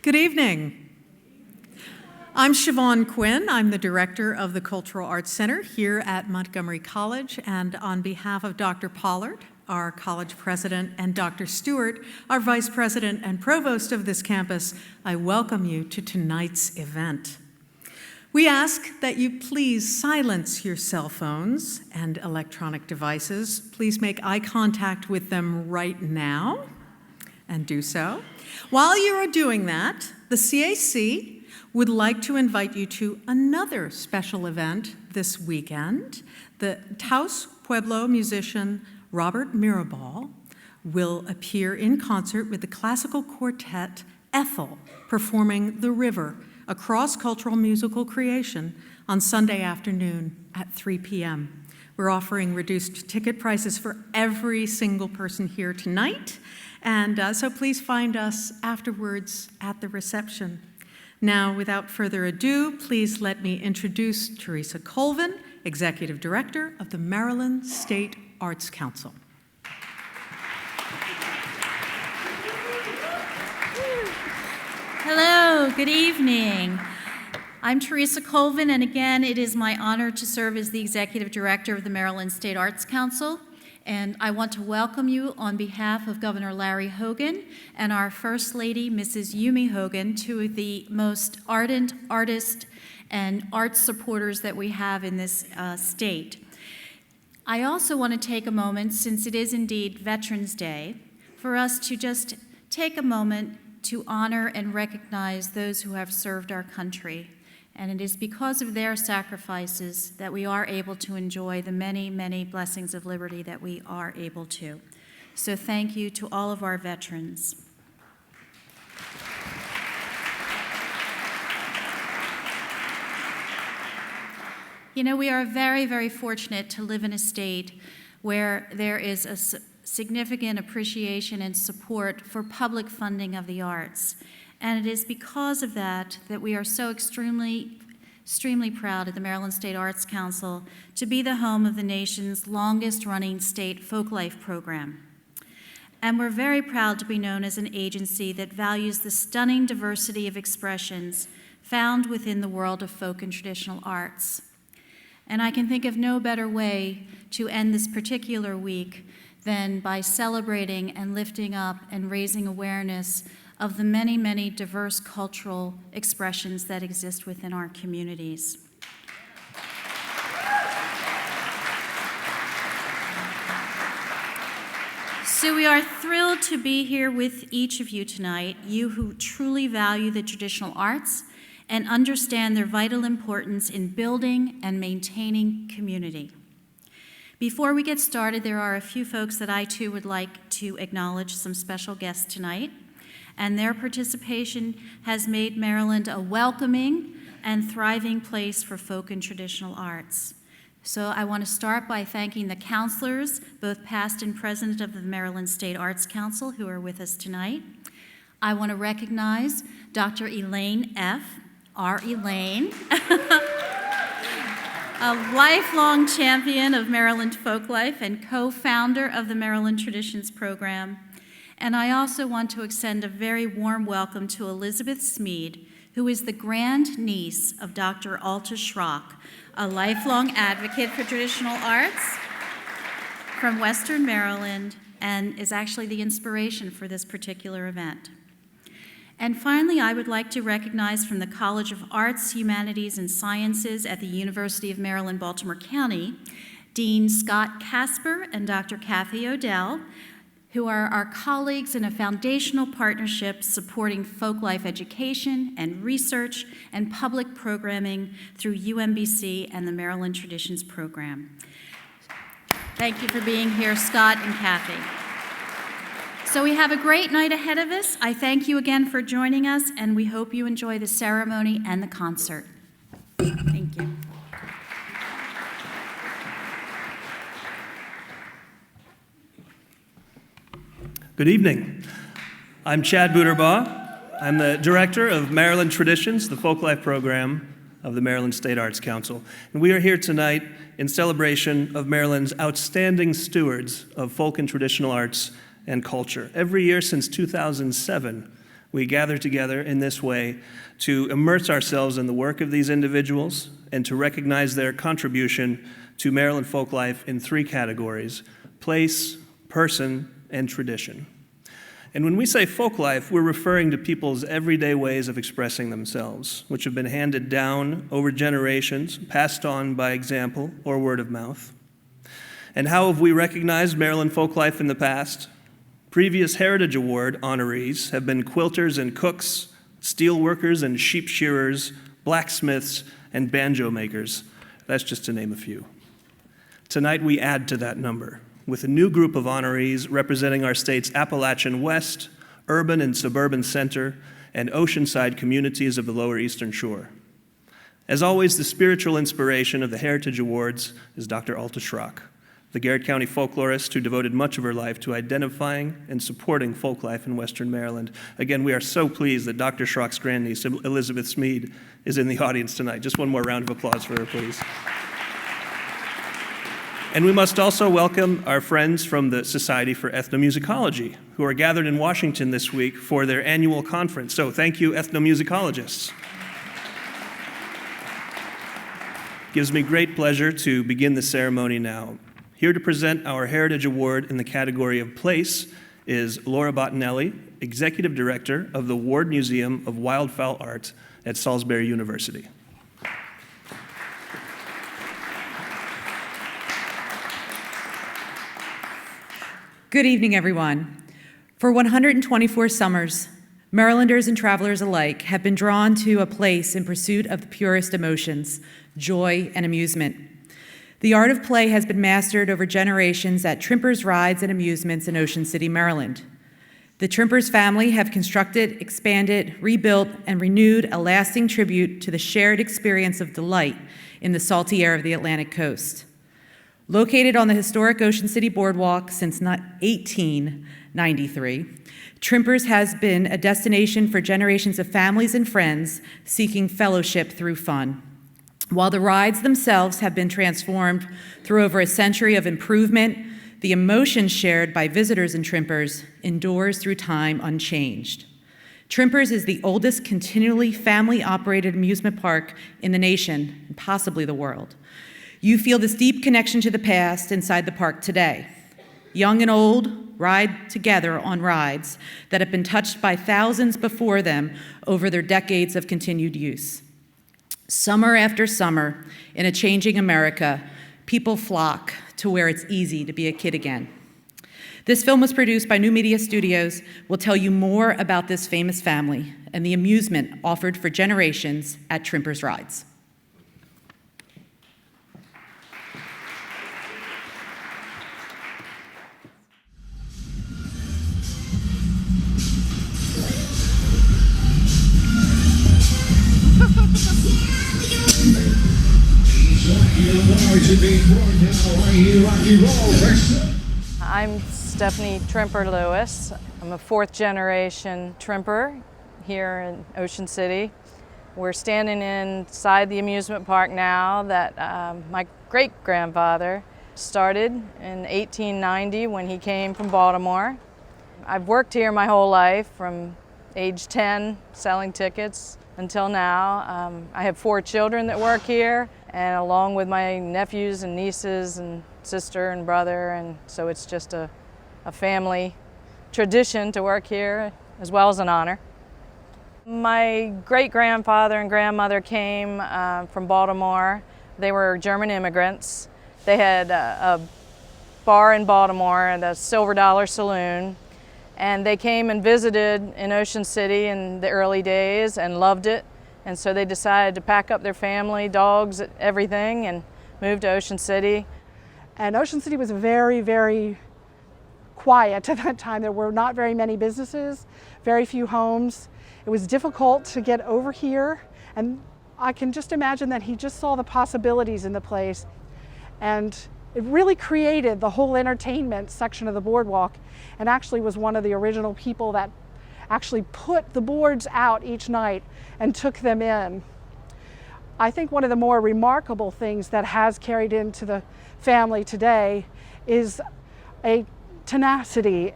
Good evening. I'm Siobhan Quinn. I'm the director of the Cultural Arts Center here at Montgomery College, and on behalf of Dr. Pollard, our college president, and Dr. Stewart, our vice president and provost of this campus, I welcome you to tonight's event. We ask that you please silence your cell phones and electronic devices. Please make eye contact with them right now, and do so. While you are doing that, the CAC would like to invite you to another special event this weekend. The Taos Pueblo musician Robert Mirabal will appear in concert with the classical quartet Ethel, performing The River, a cross-cultural musical creation, on Sunday afternoon at 3 p.m. We're offering reduced ticket prices for every single person here tonight, and so please find us afterwards at the reception. Now, without further ado, please let me introduce Teresa Colvin, Executive Director of the Maryland State Arts Council. Hello, good evening. I'm Teresa Colvin, and again, it is my honor to serve as the Executive Director of the Maryland State Arts Council. And I want to welcome you on behalf of Governor Larry Hogan and our First Lady, Mrs. Yumi Hogan, two of the most ardent artists and arts supporters that we have in this state. I also want to take a moment, since it is indeed Veterans Day, for us to just take a moment to honor and recognize those who have served our country. And it is because of their sacrifices that we are able to enjoy the many, many blessings of liberty that we are able to. So thank you to all of our veterans. You know, we are very, very fortunate to live in a state where there is a significant appreciation and support for public funding of the arts. And it is because of that that we are so extremely proud at the Maryland State Arts Council to be the home of the nation's longest-running state folklife program. And we're very proud to be known as an agency that values the stunning diversity of expressions found within the world of folk and traditional arts. And I can think of no better way to end this particular week than by celebrating and lifting up and raising awareness of the many, many diverse cultural expressions that exist within our communities. So we are thrilled to be here with each of you tonight, you who truly value the traditional arts and understand their vital importance in building and maintaining community. Before we get started, there are a few folks that I too would like to acknowledge, some special guests tonight. And their participation has made Maryland a welcoming and thriving place for folk and traditional arts. So I want to start by thanking the counselors, both past and present, of the Maryland State Arts Council who are with us tonight. I want to recognize Dr. Elaine F., our Elaine, a lifelong champion of Maryland folklife and co-founder of the Maryland Traditions Program. And I also want to extend a very warm welcome to Elizabeth Smead, who is the grandniece of Dr. Alta Schrock, a lifelong advocate for traditional arts from Western Maryland, and is actually the inspiration for this particular event. And finally, I would like to recognize from the College of Arts, Humanities, and Sciences at the University of Maryland, Baltimore County, Dean Scott Casper and Dr. Kathy Odell, who are our colleagues in a foundational partnership supporting folklife education and research and public programming through UMBC and the Maryland Traditions Program. Thank you for being here, Scott and Kathy. So we have a great night ahead of us. I thank you again for joining us, and we hope you enjoy the ceremony and the concert. Thank you. Good evening. I'm Chad Buterbaugh. I'm the director of Maryland Traditions, the folklife program of the Maryland State Arts Council. And we are here tonight in celebration of Maryland's outstanding stewards of folk and traditional arts and culture. Every year since 2007, We gather together in this way to immerse ourselves in the work of these individuals and to recognize their contribution to Maryland folk life in three categories: place, person, and tradition. And when we say folk life, we're referring to people's everyday ways of expressing themselves, which have been handed down over generations, passed on by example or word of mouth. And how have we recognized Maryland folk life in the past? Previous Heritage Award honorees have been quilters and cooks, steel workers and sheep shearers, blacksmiths, and banjo makers. That's just to name a few. Tonight we add to that number with a new group of honorees representing our state's Appalachian West, urban and suburban center, and oceanside communities of the Lower Eastern Shore. As always, the spiritual inspiration of the Heritage Awards is Dr. Alta Schrock, the Garrett County folklorist who devoted much of her life to identifying and supporting folk life in Western Maryland. Again, we are so pleased that Dr. Schrock's grandniece, Elizabeth Smead, is in the audience tonight. Just one more round of applause for her, please. And we must also welcome our friends from the Society for Ethnomusicology, who are gathered in Washington this week for their annual conference. So thank you, ethnomusicologists. Gives me great pleasure to begin the ceremony now. Here to present our Heritage Award in the category of place is Laura Bottinelli, Executive Director of the Ward Museum of Wildfowl Art at Salisbury University. Good evening, everyone. For 124 summers, Marylanders and travelers alike have been drawn to a place in pursuit of the purest emotions, joy and amusement. The art of play has been mastered over generations at Trimpers Rides and Amusements in Ocean City, Maryland. The Trimpers family have constructed, expanded, rebuilt, and renewed a lasting tribute to the shared experience of delight in the salty air of the Atlantic coast. Located on the historic Ocean City Boardwalk since 1893, Trimpers has been a destination for generations of families and friends seeking fellowship through fun. While the rides themselves have been transformed through over a century of improvement, the emotion shared by visitors and Trimpers endures through time unchanged. Trimpers is the oldest continually family-operated amusement park in the nation, and possibly the world. You feel this deep connection to the past inside the park today. Young and old ride together on rides that have been touched by thousands before them over their decades of continued use. Summer after summer, in a changing America, people flock to where it's easy to be a kid again. This film was produced by New Media Studios. Will tell you more about this famous family and the amusement offered for generations at Trimpers Rides. I'm Stephanie Trimper Lewis. I'm a fourth generation Trimper here in Ocean City. We're standing inside the amusement park now that my great-grandfather started in 1890 when he came from Baltimore. I've worked here my whole life from age 10 selling tickets until now. I have 4 children that work here, and along with my nephews and nieces and sister and brother, and so it's just a family tradition to work here as well as an honor. My great-grandfather and grandmother came from Baltimore. They were German immigrants. They had a bar in Baltimore, the Silver Dollar Saloon, and they came and visited in Ocean City in the early days and loved it. And so they decided to pack up their family, dogs, everything, and move to Ocean City. And Ocean City was very, very quiet at that time. There were not very many businesses, very few homes. It was difficult to get over here. And I can just imagine that he just saw the possibilities in the place. And it really created the whole entertainment section of the boardwalk, and actually was one of the original people that actually put the boards out each night and took them in. I think one of the more remarkable things that has carried into the family today is a tenacity.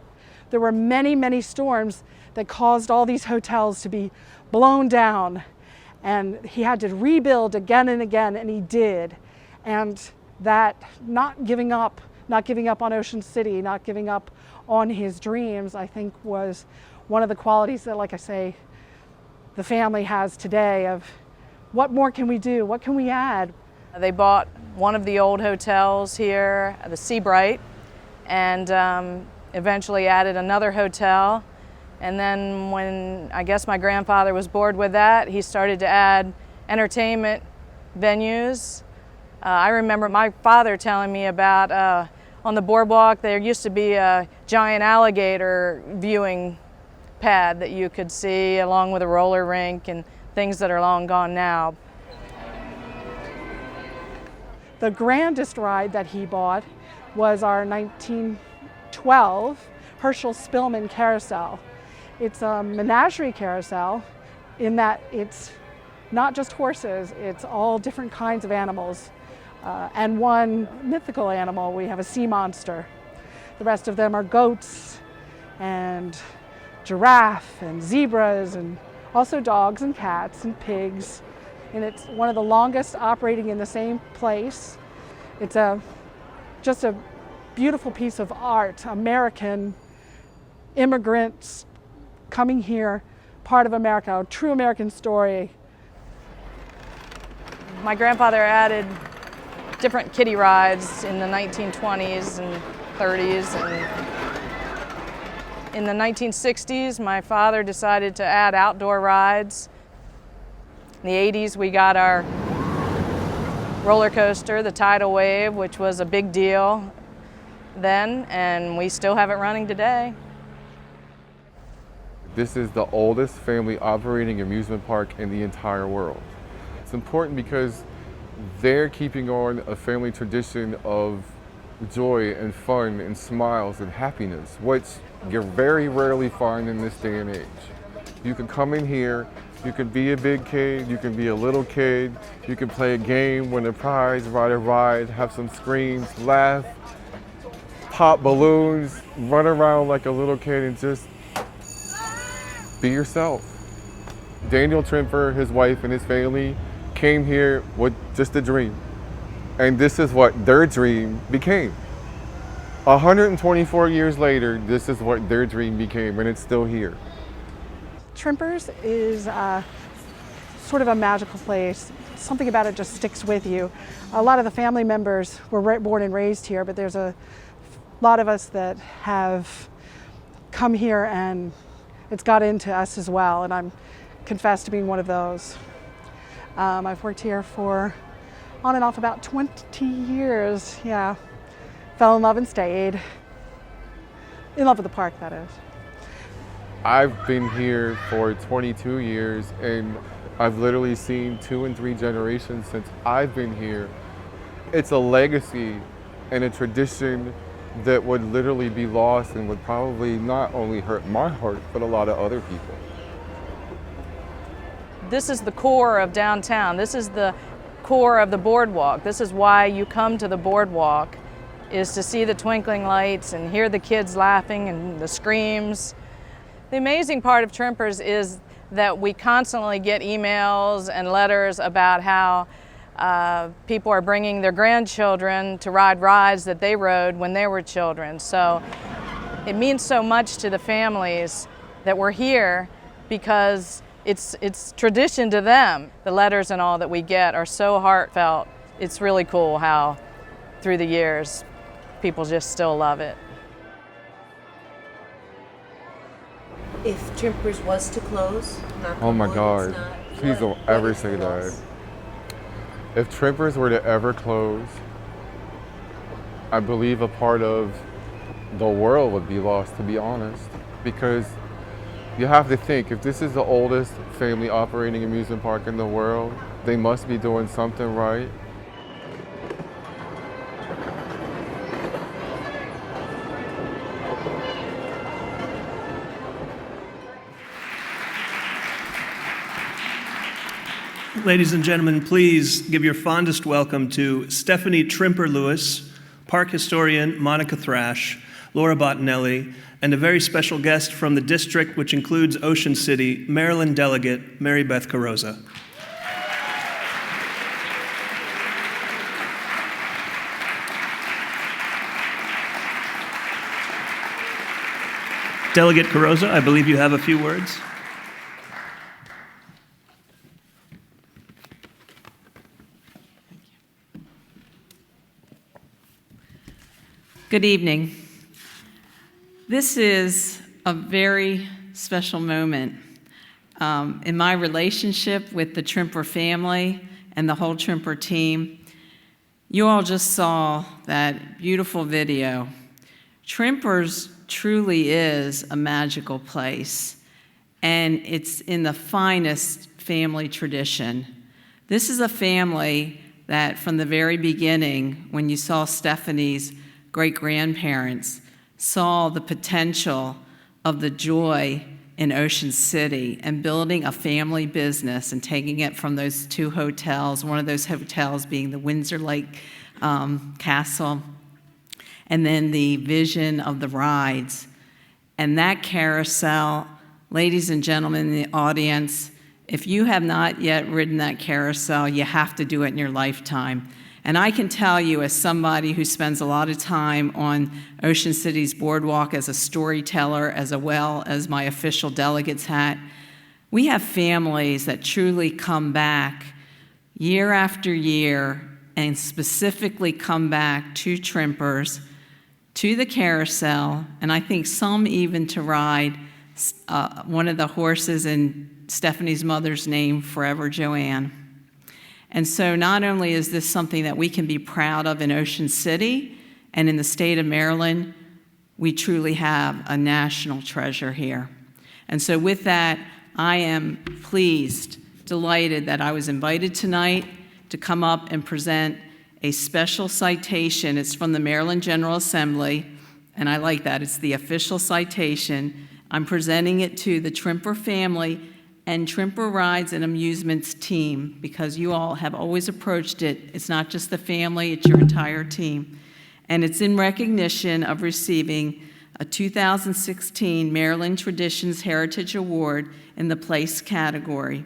There were many, many storms that caused all these hotels to be blown down. And he had to rebuild again and again, and he did. And that not giving up on Ocean City, not giving up on his dreams, I think was one of the qualities that, like I say, the family has today of what more can we do? What can we add? They bought one of the old hotels here, the Seabright, and eventually added another hotel. And then when I guess my grandfather was bored with that, he started to add entertainment venues. I remember my father telling me about on the boardwalk there used to be a giant alligator viewing pad that you could see, along with a roller rink and things that are long gone now. The grandest ride that he bought was our 1912 Herschel Spillman Carousel. It's a menagerie carousel in that it's not just horses, it's all different kinds of animals. And one mythical animal, we have a sea monster. The rest of them are goats and giraffe and zebras and also dogs and cats and pigs. And it's one of the longest operating in the same place. It's just a beautiful piece of art. American immigrants coming here, part of America, a true American story. My grandfather added different kiddie rides in the 1920s and 30s. And in the 1960s, my father decided to add outdoor rides. In the 80s, we got our roller coaster, the Tidal Wave, which was a big deal then, and we still have it running today. This is the oldest family operating amusement park in the entire world. It's important because they're keeping on a family tradition of joy and fun and smiles and happiness, which you very rarely find in this day and age. You can come in here, you can be a big kid, you can be a little kid, you can play a game, win a prize, ride a ride, have some screams, laugh, pop balloons, run around like a little kid and just be yourself. Daniel Trimper, his wife, and his family came here with just a dream. And this is what their dream became. 124 years later, this is what their dream became, and it's still here. Trimpers is sort of a magical place. Something about it just sticks with you. A lot of the family members were born and raised here, but there's a lot of us that have come here and it's got into us as well, and I'm confess to being one of those. I've worked here for on and off about 20 years, yeah. Fell in love and stayed. In love with the park, that is. I've been here for 22 years, and I've literally seen 2 and 3 generations since I've been here. It's a legacy and a tradition that would literally be lost and would probably not only hurt my heart, but a lot of other people. This is the core of downtown. This is the core of the boardwalk. This is why you come to the boardwalk, is to see the twinkling lights and hear the kids laughing and the screams. The amazing part of Trimpers is that we constantly get emails and letters about how people are bringing their grandchildren to ride rides that they rode when they were children. So it means so much to the families that we're here because it's tradition to them. The letters and all that we get are so heartfelt. It's really cool how through the years people just still love it. If Trimpers was to close, Oh my God, please don't ever say that. If Trimpers were to ever close, I believe a part of the world would be lost, to be honest. Because you have to think, if this is the oldest family operating amusement park in the world, they must be doing something right. Ladies and gentlemen, please give your fondest welcome to Stephanie Trimper Lewis, park historian Monica Thrash, Laura Bottinelli, and a very special guest from the district, which includes Ocean City, Maryland delegate Mary Beth Carrozza. Delegate Carrozza, I believe you have a few words. Good evening. This is a very special moment in my relationship with the Trimper family and the whole Trimper team. You all just saw that beautiful video. Trimpers truly is a magical place, and it's in the finest family tradition. This is a family that from the very beginning, when you saw Stephanie's great-grandparents, saw the potential of the joy in Ocean City and building a family business and taking it from those two hotels, one of those hotels being the Windsor Lake Castle, and then the vision of the rides. And that carousel, ladies and gentlemen in the audience, if you have not yet ridden that carousel, you have to do it in your lifetime. And I can tell you, as somebody who spends a lot of time on Ocean City's boardwalk as a storyteller, as well as my official delegate's hat, we have families that truly come back year after year and specifically come back to Trimpers, to the carousel, and I think some even to ride one of the horses in Stephanie's mother's name, Forever Joanne. And so not only is this something that we can be proud of in Ocean City and in the state of Maryland, we truly have a national treasure here. And so with that, I am pleased, delighted that I was invited tonight to come up and present a special citation. It's from the Maryland General Assembly, and I like that. It's the official citation. I'm presenting it to the Trimper family and Trimper Rides and Amusements team, because you all have always approached it. It's not just the family, it's your entire team. And it's in recognition of receiving a 2016 Maryland Traditions Heritage Award in the Place category.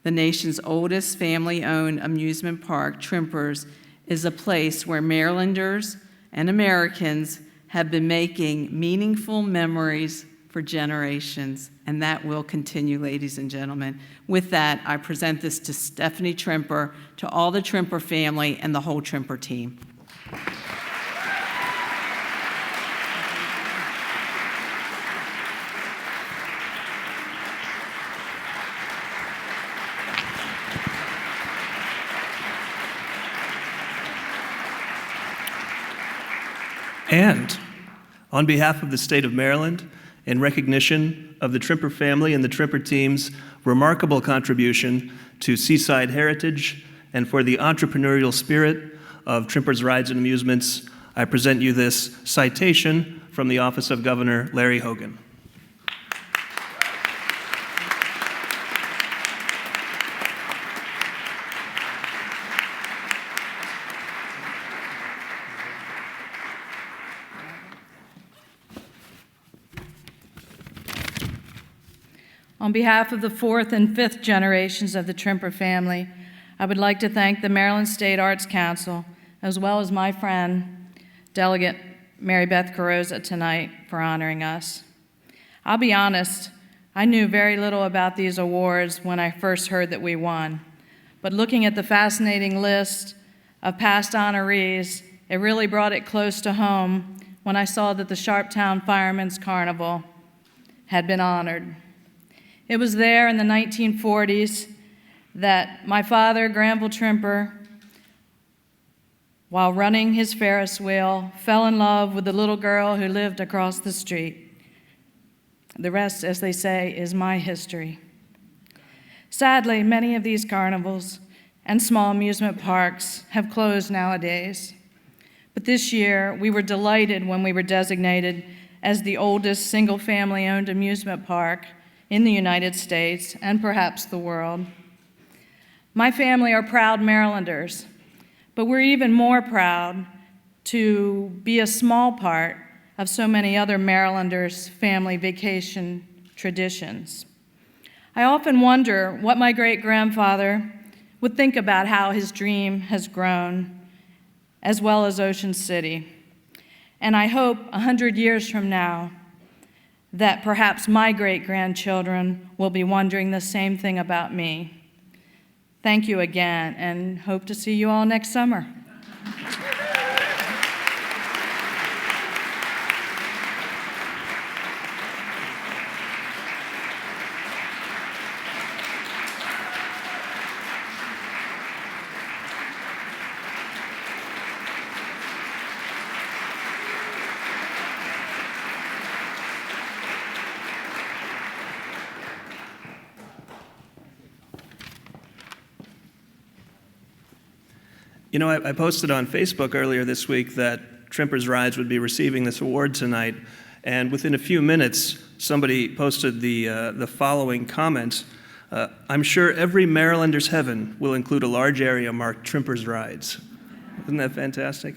The nation's oldest family-owned amusement park, Trimpers, is a place where Marylanders and Americans have been making meaningful memories for generations, and that will continue, ladies and gentlemen. With that, I present this to Stephanie Trimper, to all the Trimper family, and the whole Trimper team. And on behalf of the state of Maryland, in recognition of the Trimper family and the Trimper team's remarkable contribution to seaside heritage and for the entrepreneurial spirit of Trimper's Rides and Amusements, I present you this citation from the Office of Governor Larry Hogan. On behalf of the fourth and fifth generations of the Trimper family, I would like to thank the Maryland State Arts Council, as well as my friend, Delegate Mary Beth Carrozza, tonight for honoring us. I'll be honest, I knew very little about these awards when I first heard that we won, but looking at the fascinating list of past honorees, it really brought it close to home when I saw that the Sharptown Firemen's Carnival had been honored. It was there in the 1940s that my father, Granville Trimper, while running his Ferris wheel, fell in love with the little girl who lived across the street. The rest, as they say, is my history. Sadly, many of these carnivals and small amusement parks have closed nowadays. But this year, we were delighted when we were designated as the oldest single-family-owned amusement park in the United States and perhaps the world. My family are proud Marylanders, but we're even more proud to be a small part of so many other Marylanders' family vacation traditions. I often wonder what my great-grandfather would think about how his dream has grown, as well as Ocean City. And I hope 100 years from now that perhaps my great-grandchildren will be wondering the same thing about me. Thank you again, and hope to see you all next summer. You know, I posted on Facebook earlier this week that Trimper's Rides would be receiving this award tonight, and within a few minutes, somebody posted the following comment. I'm sure every Marylander's heaven will include a large area marked Trimper's Rides. Isn't that fantastic?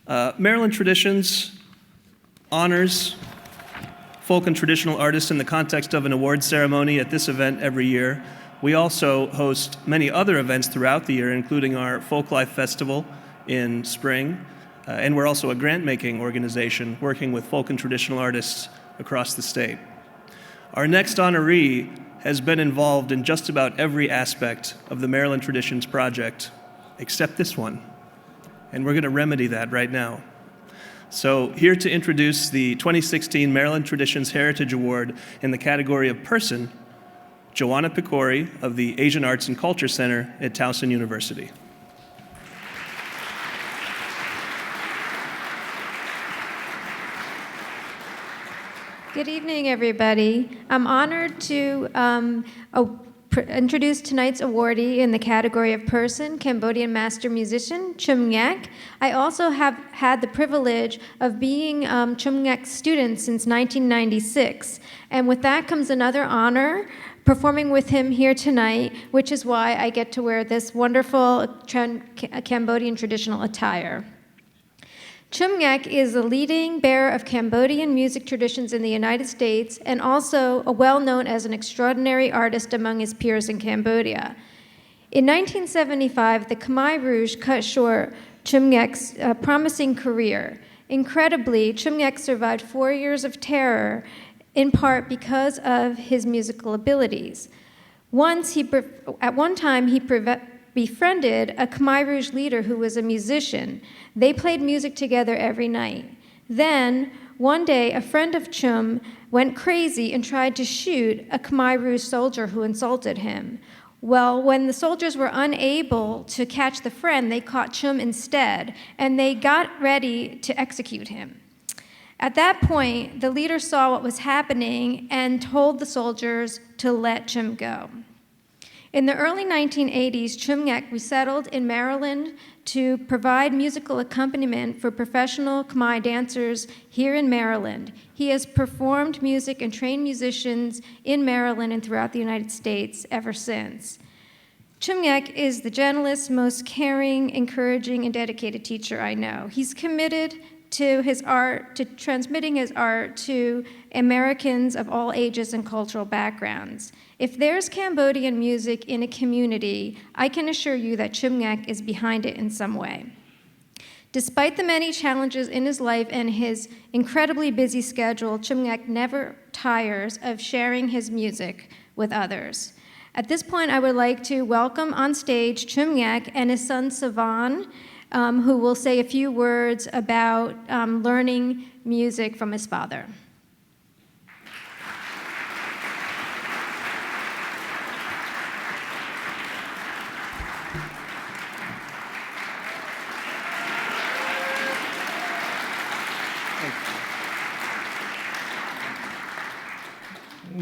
Maryland Traditions honors folk and traditional artists in the context of an award ceremony at this event every year. We also host many other events throughout the year, including our Folklife Festival in spring, and we're also a grant-making organization working with folk and traditional artists across the state. Our next honoree has been involved in just about every aspect of the Maryland Traditions Project, except this one, and we're going to remedy that right now. So here to introduce the 2016 Maryland Traditions Heritage Award in the category of Person, Joanna Picori of the Asian Arts and Culture Center at Towson University. Good evening, everybody. I'm honored to introduce tonight's awardee in the category of Person, Cambodian master musician, Chum Ngak. I also have had the privilege of being Chum Ngak's student since 1996. And with that comes another honor, performing with him here tonight, which is why I get to wear this wonderful Cambodian traditional attire. Chum Ngak is a leading bearer of Cambodian music traditions in the United States and also well-known as an extraordinary artist among his peers in Cambodia. In 1975, the Khmer Rouge cut short Chum Ngak's promising career. Incredibly, Chum Ngak survived 4 years of terror, in part because of his musical abilities. At one time, he befriended a Khmer Rouge leader who was a musician. They played music together every night. Then, one day, a friend of Chum went crazy and tried to shoot a Khmer Rouge soldier who insulted him. Well, when the soldiers were unable to catch the friend, they caught Chum instead, and they got ready to execute him. At that point, the leader saw what was happening and told the soldiers to let Chum go. In the early 1980s, Chum Ngak resettled in Maryland to provide musical accompaniment for professional Khmer dancers here in Maryland. He has performed music and trained musicians in Maryland and throughout the United States ever since. Chum Ngak is the gentlest, most caring, encouraging, and dedicated teacher I know. He's committed to his art, to transmitting his art to Americans of all ages and cultural backgrounds. If there's Cambodian music in a community, I can assure you that Chum Ngak is behind it in some way. Despite the many challenges in his life and his incredibly busy schedule, Chum Ngak never tires of sharing his music with others. At this point, I would like to welcome on stage Chum Ngak and his son Savan, who will say a few words about learning music from his father.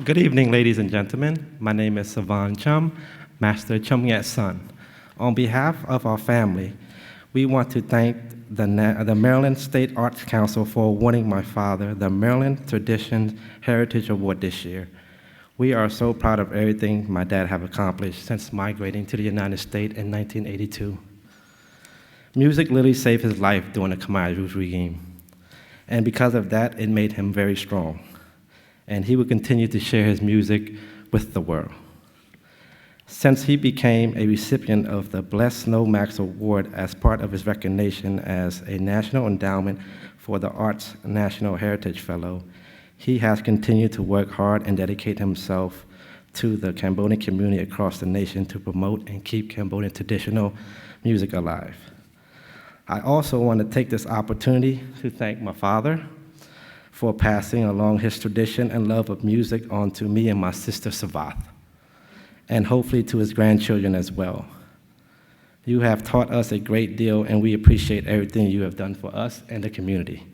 Good evening, ladies and gentlemen. My name is Savan Chum, Master Chum Ngak's son. On behalf of our family, we want to thank the Maryland State Arts Council for awarding my father the Maryland Traditions Heritage Award this year. We are so proud of everything my dad have accomplished since migrating to the United States in 1982. Music literally saved his life during the Khmer Rouge regime. And because of that, it made him very strong. And he would continue to share his music with the world. Since he became a recipient of the Blessed Snow Max Award as part of his recognition as a National Endowment for the Arts National Heritage Fellow, he has continued to work hard and dedicate himself to the Cambodian community across the nation to promote and keep Cambodian traditional music alive. I also want to take this opportunity to thank my father for passing along his tradition and love of music on to me and my sister Savath, and hopefully to his grandchildren as well. You have taught us a great deal, and we appreciate everything you have done for us and the community.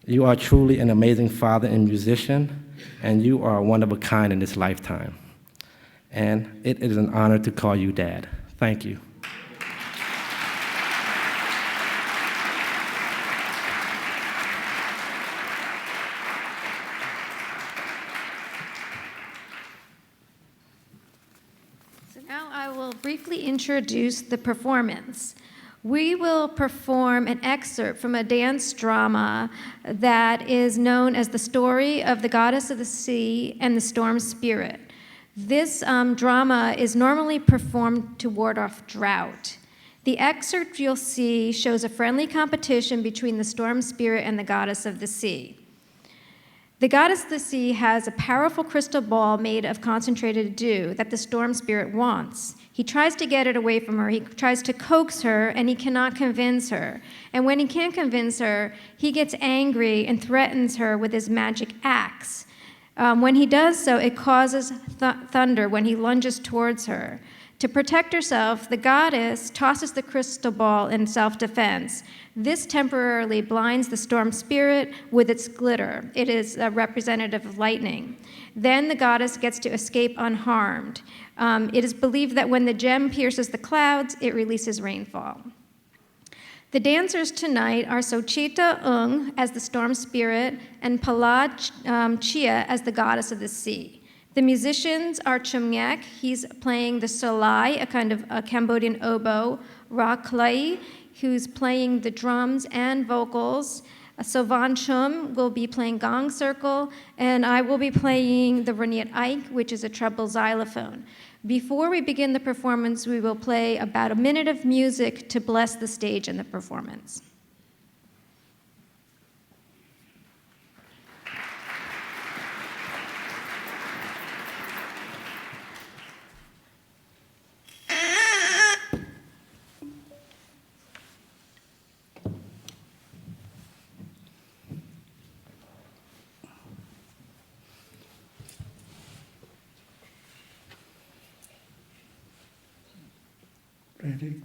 You are truly an amazing father and musician, and you are one of a kind in this lifetime. And it is an honor to call you Dad. Thank you. So now I will briefly introduce the performance. We will perform an excerpt from a dance drama that is known as The Story of the Goddess of the Sea and the Storm Spirit. This drama is normally performed to ward off drought. The excerpt you'll see shows a friendly competition between the storm spirit and the goddess of the sea. The goddess of the sea has a powerful crystal ball made of concentrated dew that the storm spirit wants. He tries to get it away from her. He tries to coax her, and he cannot convince her. And when he can't convince her, he gets angry and threatens her with his magic axe. When he does so, it causes thunder when he lunges towards her. To protect herself, the goddess tosses the crystal ball in self-defense. This temporarily blinds the storm spirit with its glitter. It is a representative of lightning. Then the goddess gets to escape unharmed. It is believed that when the gem pierces the clouds, it releases rainfall. The dancers tonight are Sochita Ung as the storm spirit and Palad Chia as the goddess of the sea. The musicians are Chum Ngak, he's playing the solai, a kind of a Cambodian oboe, Ra Klai, who's playing the drums and vocals. Sovan Chum will be playing gong circle, and I will be playing the Raniat Ike, which is a treble xylophone. Before we begin the performance, we will play about a minute of music to bless the stage and the performance. Ready?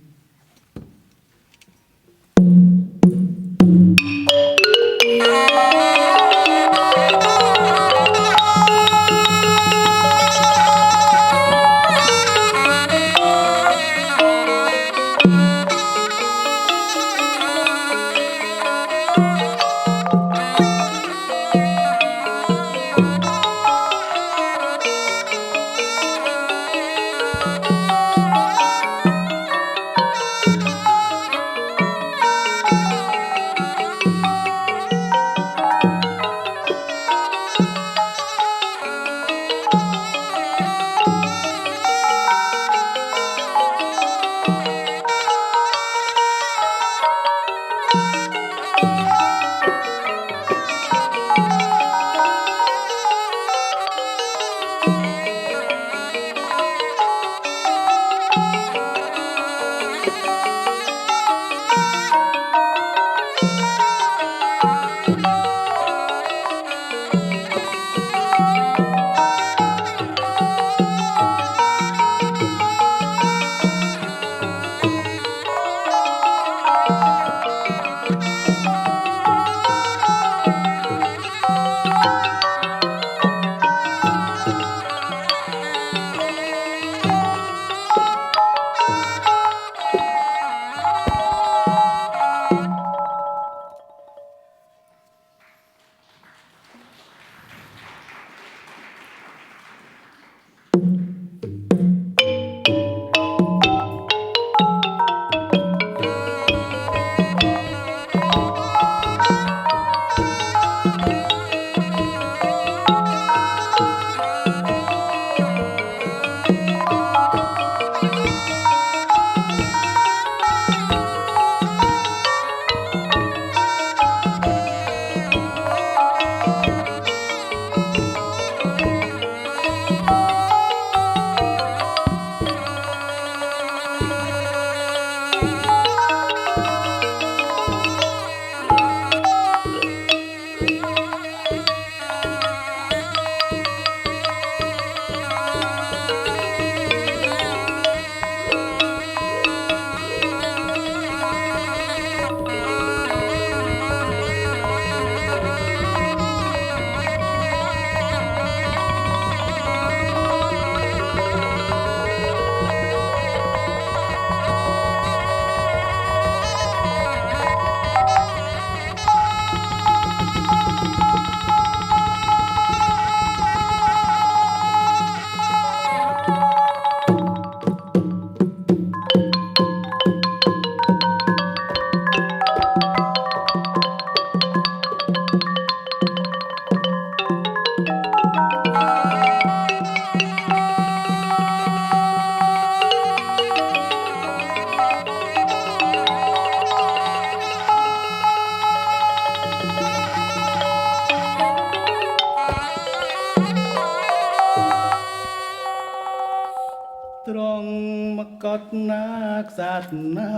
ត្រង់មកកត់ណាខ្សាត់ណា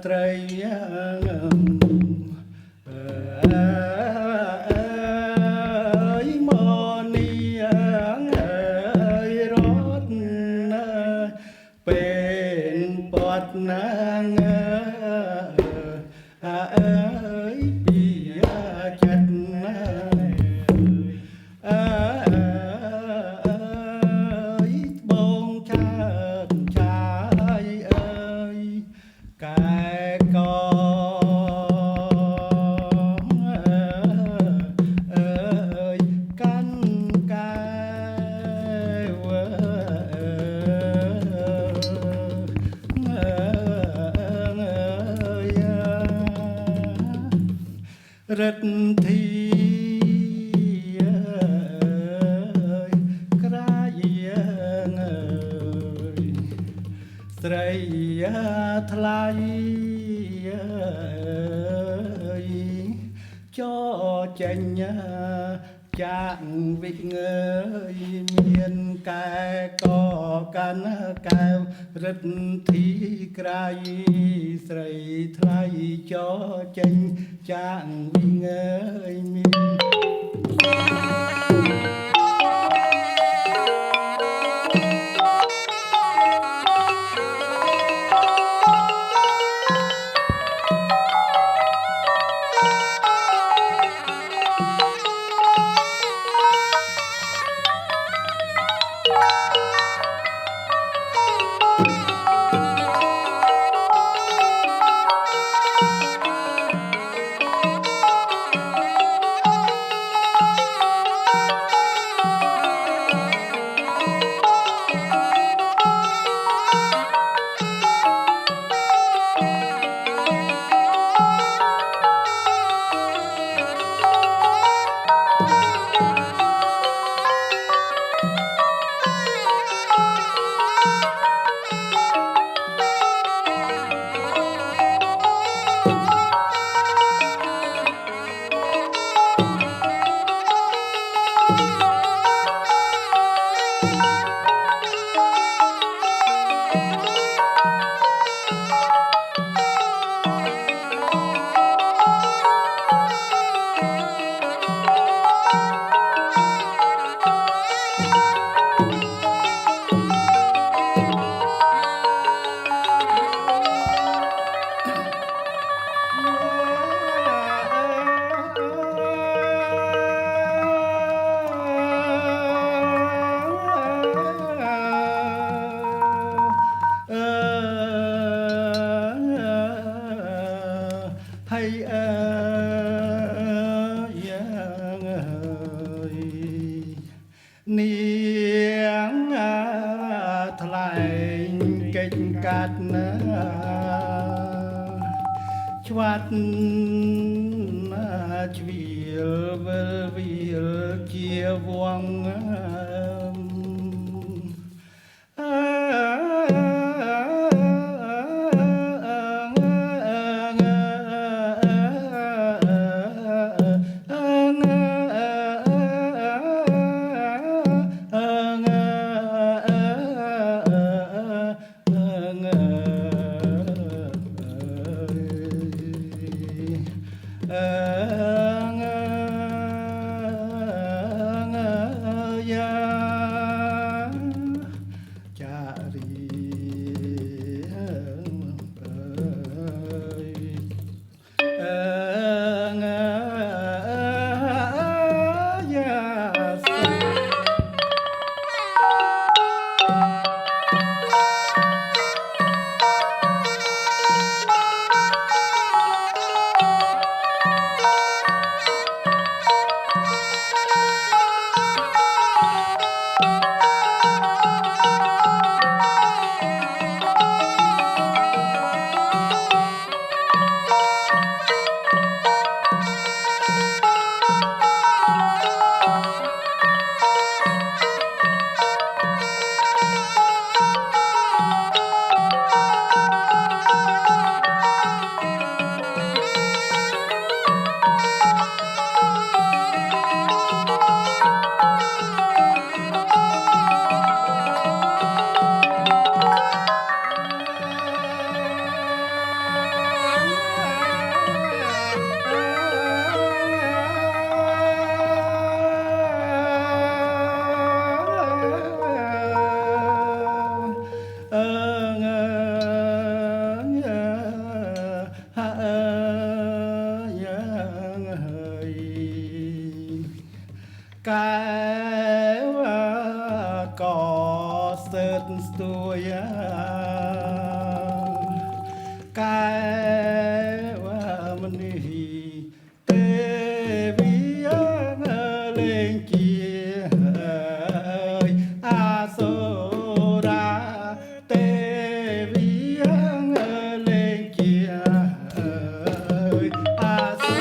ត្រីមកនេះរត់ពេលពត់ណាពីចិត្តណាបងចាចាកែកកាន់កែរិទ្ធធីក្រៃស្រីថ្លៃចោចេញចាក់វិងើយមានកែកកាន់កែវរិទ្ធធីក្រៃស្រីថ្លៃចោចេញចាក់វិងើយមាននាងថ្លែងកិច្ចកាត់ណាឆ្វាត់ជ្រៀលវិលវាលជាវង តស្ទួយកែវមនីទេវីលេងជាអាសូរាទេវីលេងជាអាសូ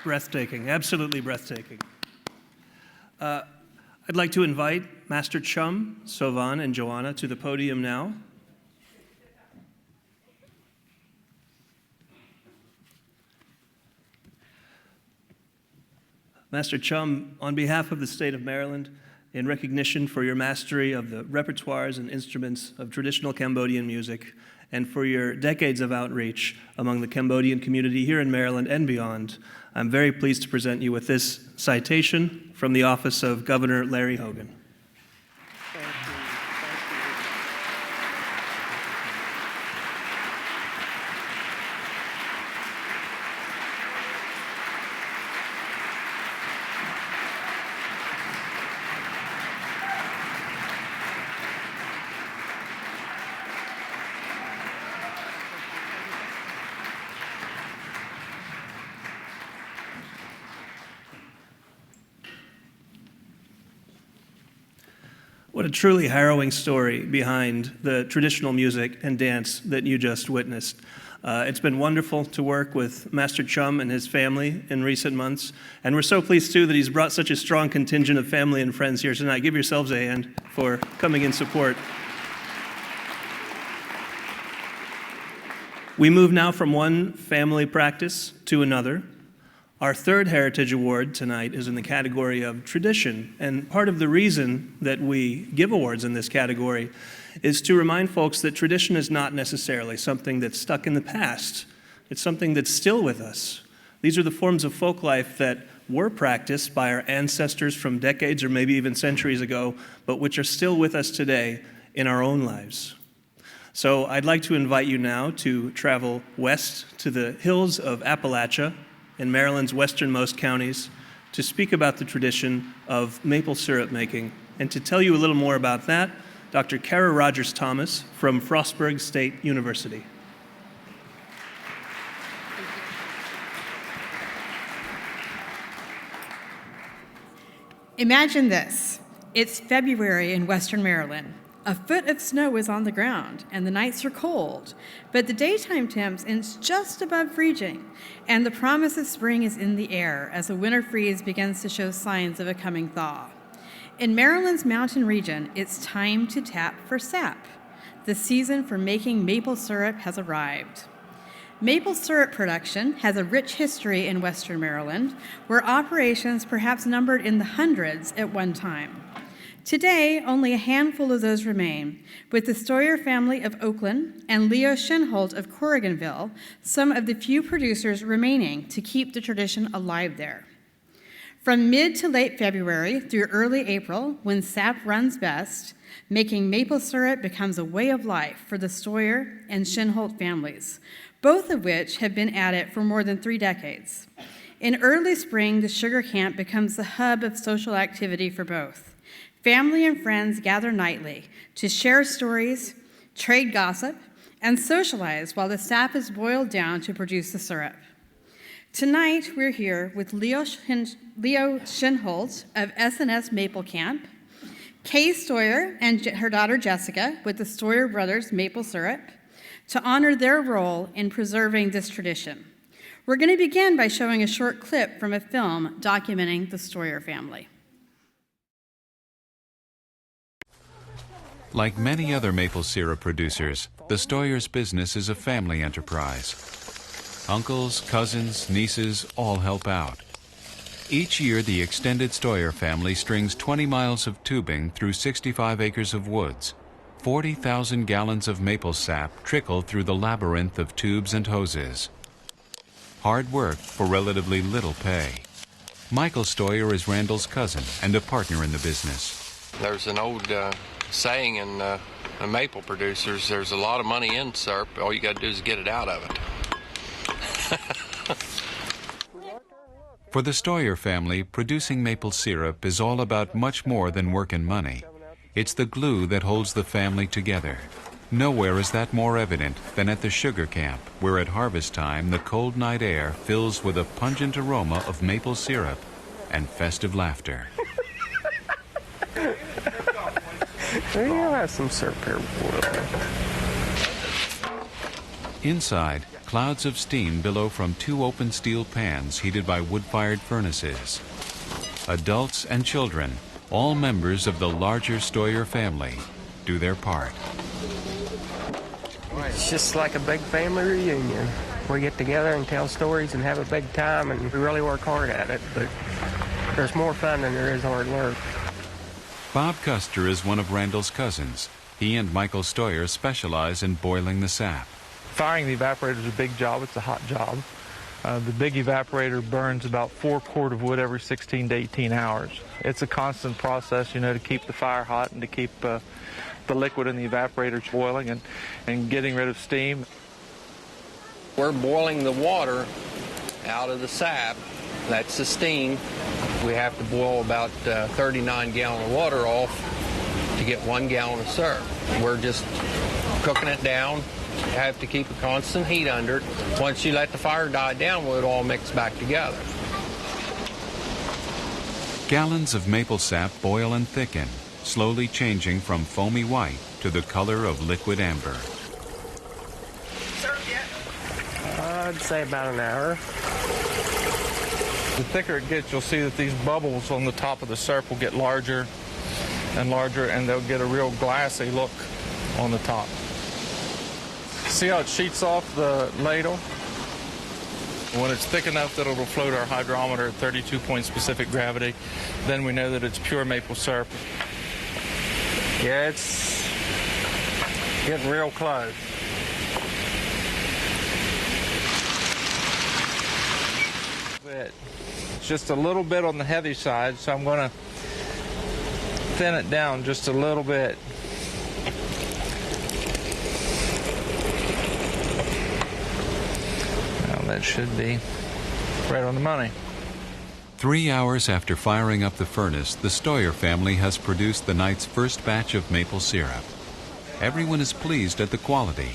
Breathtaking, absolutely breathtaking. I'd like to invite Master Chum, Sovan, and Joanna to the podium now. Master Chum, on behalf of the state of Maryland, in recognition for your mastery of the repertoires and instruments of traditional Cambodian music, and for your decades of outreach among the Cambodian community here in Maryland and beyond, I'm very pleased to present you with this citation from the office of Governor Larry Hogan. What a truly harrowing story behind the traditional music and dance that you just witnessed. It's been wonderful to work with Master Chum and his family in recent months, and we're so pleased too that he's brought such a strong contingent of family and friends here tonight. Give yourselves a hand for coming in support. We move now from one family practice to another. Our third Heritage Award tonight is in the category of tradition, and part of the reason that we give awards in this category is to remind folks that tradition is not necessarily something that's stuck in the past. It's something that's still with us. These are the forms of folk life that were practiced by our ancestors from decades or maybe even centuries ago, but which are still with us today in our own lives. So I'd like to invite you now to travel west to the hills of Appalachia in Maryland's westernmost counties to speak about the tradition of maple syrup making. And to tell you a little more about that, Dr. Kara Rogers Thomas from Frostburg State University. Imagine this. It's February in Western Maryland. A foot of snow is on the ground, and the nights are cold, but the daytime temps is just above freezing, and the promise of spring is in the air as the winter freeze begins to show signs of a coming thaw. In Maryland's mountain region, it's time to tap for sap. The season for making maple syrup has arrived. Maple syrup production has a rich history in Western Maryland, where operations perhaps numbered in the hundreds at one time. Today, only a handful of those remain, with the Stoyer family of Oakland and Leo Shinholt of Corriganville, some of the few producers remaining to keep the tradition alive there. From mid to late February through early April, when sap runs best, making maple syrup becomes a way of life for the Stoyer and Shinholt families, both of which have been at it for more than 3 decades. In early spring, the sugar camp becomes the hub of social activity for both. Family and friends gather nightly to share stories, trade gossip, and socialize while the sap is boiled down to produce the syrup. Tonight, we're here with Leo Shinholt of S&S Maple Camp, Kay Stoyer and her daughter Jessica with the Stoyer Brothers Maple Syrup, to honor their role in preserving this tradition. We're going to begin by showing a short clip from a film documenting the Stoyer family. Like many other maple syrup producers, the Stoyers' business is a family enterprise. Uncles, cousins, nieces all help out. Each year, the extended Stoyer family strings 20 miles of tubing through 65 acres of woods. 40,000 gallons of maple sap trickle through the labyrinth of tubes and hoses. Hard work for relatively little pay. Michael Stoyer is Randall's cousin and a partner in the business. There's an old saying in the maple producers, there's a lot of money in syrup. All you got to do is get it out of it. For the Stoyer family, producing maple syrup is all about much more than work and money. It's the glue that holds the family together. Nowhere is that more evident than at the sugar camp, where at harvest time the cold night air fills with a pungent aroma of maple syrup and festive laughter. Maybe I'll have some syrup here before. Inside, clouds of steam billow from 2 open steel pans heated by wood-fired furnaces. Adults and children, all members of the larger Stoyer family, do their part. It's just like a big family reunion. We get together and tell stories and have a big time, and we really work hard at it, but there's more fun than there is hard work. Bob Custer is one of Randall's cousins. He and Michael Stoyer specialize in boiling the sap. Firing the evaporator is a big job. It's a hot job. The big evaporator burns about 4 cord of wood every 16 to 18 hours. It's a constant process, you know, to keep the fire hot and to keep the liquid in the evaporator boiling and getting rid of steam. We're boiling the water out of the sap. That's the steam. We have to boil about 39 gallons of water off to get 1 gallon of syrup. We're just cooking it down. You have to keep a constant heat under it. Once you let the fire die down, it all mix back together. Gallons of maple sap boil and thicken, slowly changing from foamy white to the color of liquid amber. I'd say about an hour. The thicker it gets, you'll see that these bubbles on the top of the syrup will get larger and larger, and they'll get a real glassy look on the top. See how it sheets off the ladle? When it's thick enough that it'll float our hydrometer at 32 point specific gravity, then we know that it's pure maple syrup. Yeah, it's getting real close. It's just a little bit on the heavy side, so I'm going to thin it down just a little bit. Well, that should be right on the money. 3 hours after firing up the furnace, the Stoyer family has produced the night's first batch of maple syrup. Everyone is pleased at the quality.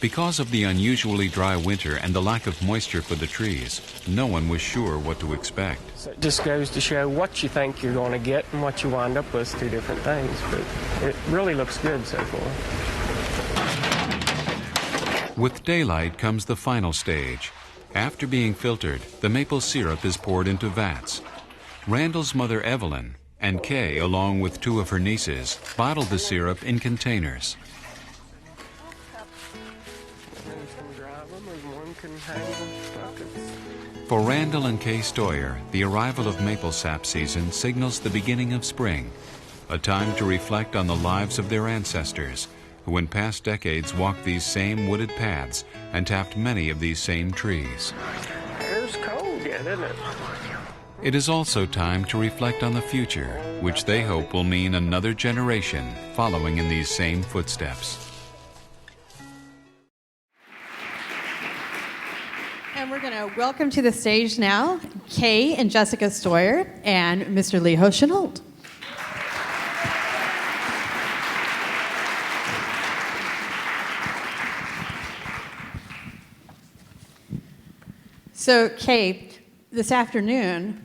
Because of the unusually dry winter and the lack of moisture for the trees, no one was sure what to expect. So it just goes to show what you think you're going to get and what you wind up with is two different things, but it really looks good so far. With daylight comes the final stage. After being filtered, the maple syrup is poured into vats. Randall's mother, Evelyn, and Kay, along with 2 of her nieces, bottled the syrup in containers. For Randall and Kay Stoyer, the arrival of maple sap season signals the beginning of spring, a time to reflect on the lives of their ancestors, who in past decades walked these same wooded paths and tapped many of these same trees. It's cold yet, isn't it? It is also time to reflect on the future, which they hope will mean another generation following in these same footsteps. And we're going to welcome to the stage now Kay and Jessica Stoyer and Mr. Leo Chenault. So, Kay, this afternoon,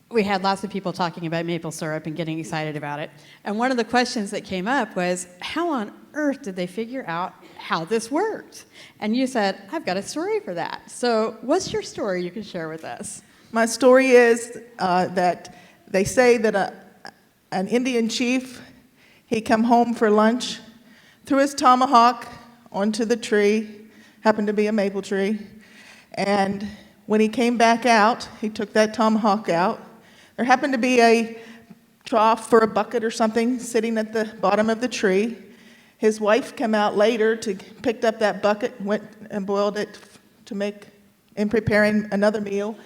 we had lots of people talking about maple syrup and getting excited about it. And one of the questions that came up was, how on earth did they figure out how this worked? And you said, I've got a story for that. So what's your story you can share with us? My story is that they say that an Indian chief, he come home for lunch, threw his tomahawk onto the tree, happened to be a maple tree, and when he came back out, he took that tomahawk out. There happened to be a trough for a bucket or something sitting at the bottom of the tree. His wife came out later to picked up that bucket, went and boiled it to make in preparing another meal,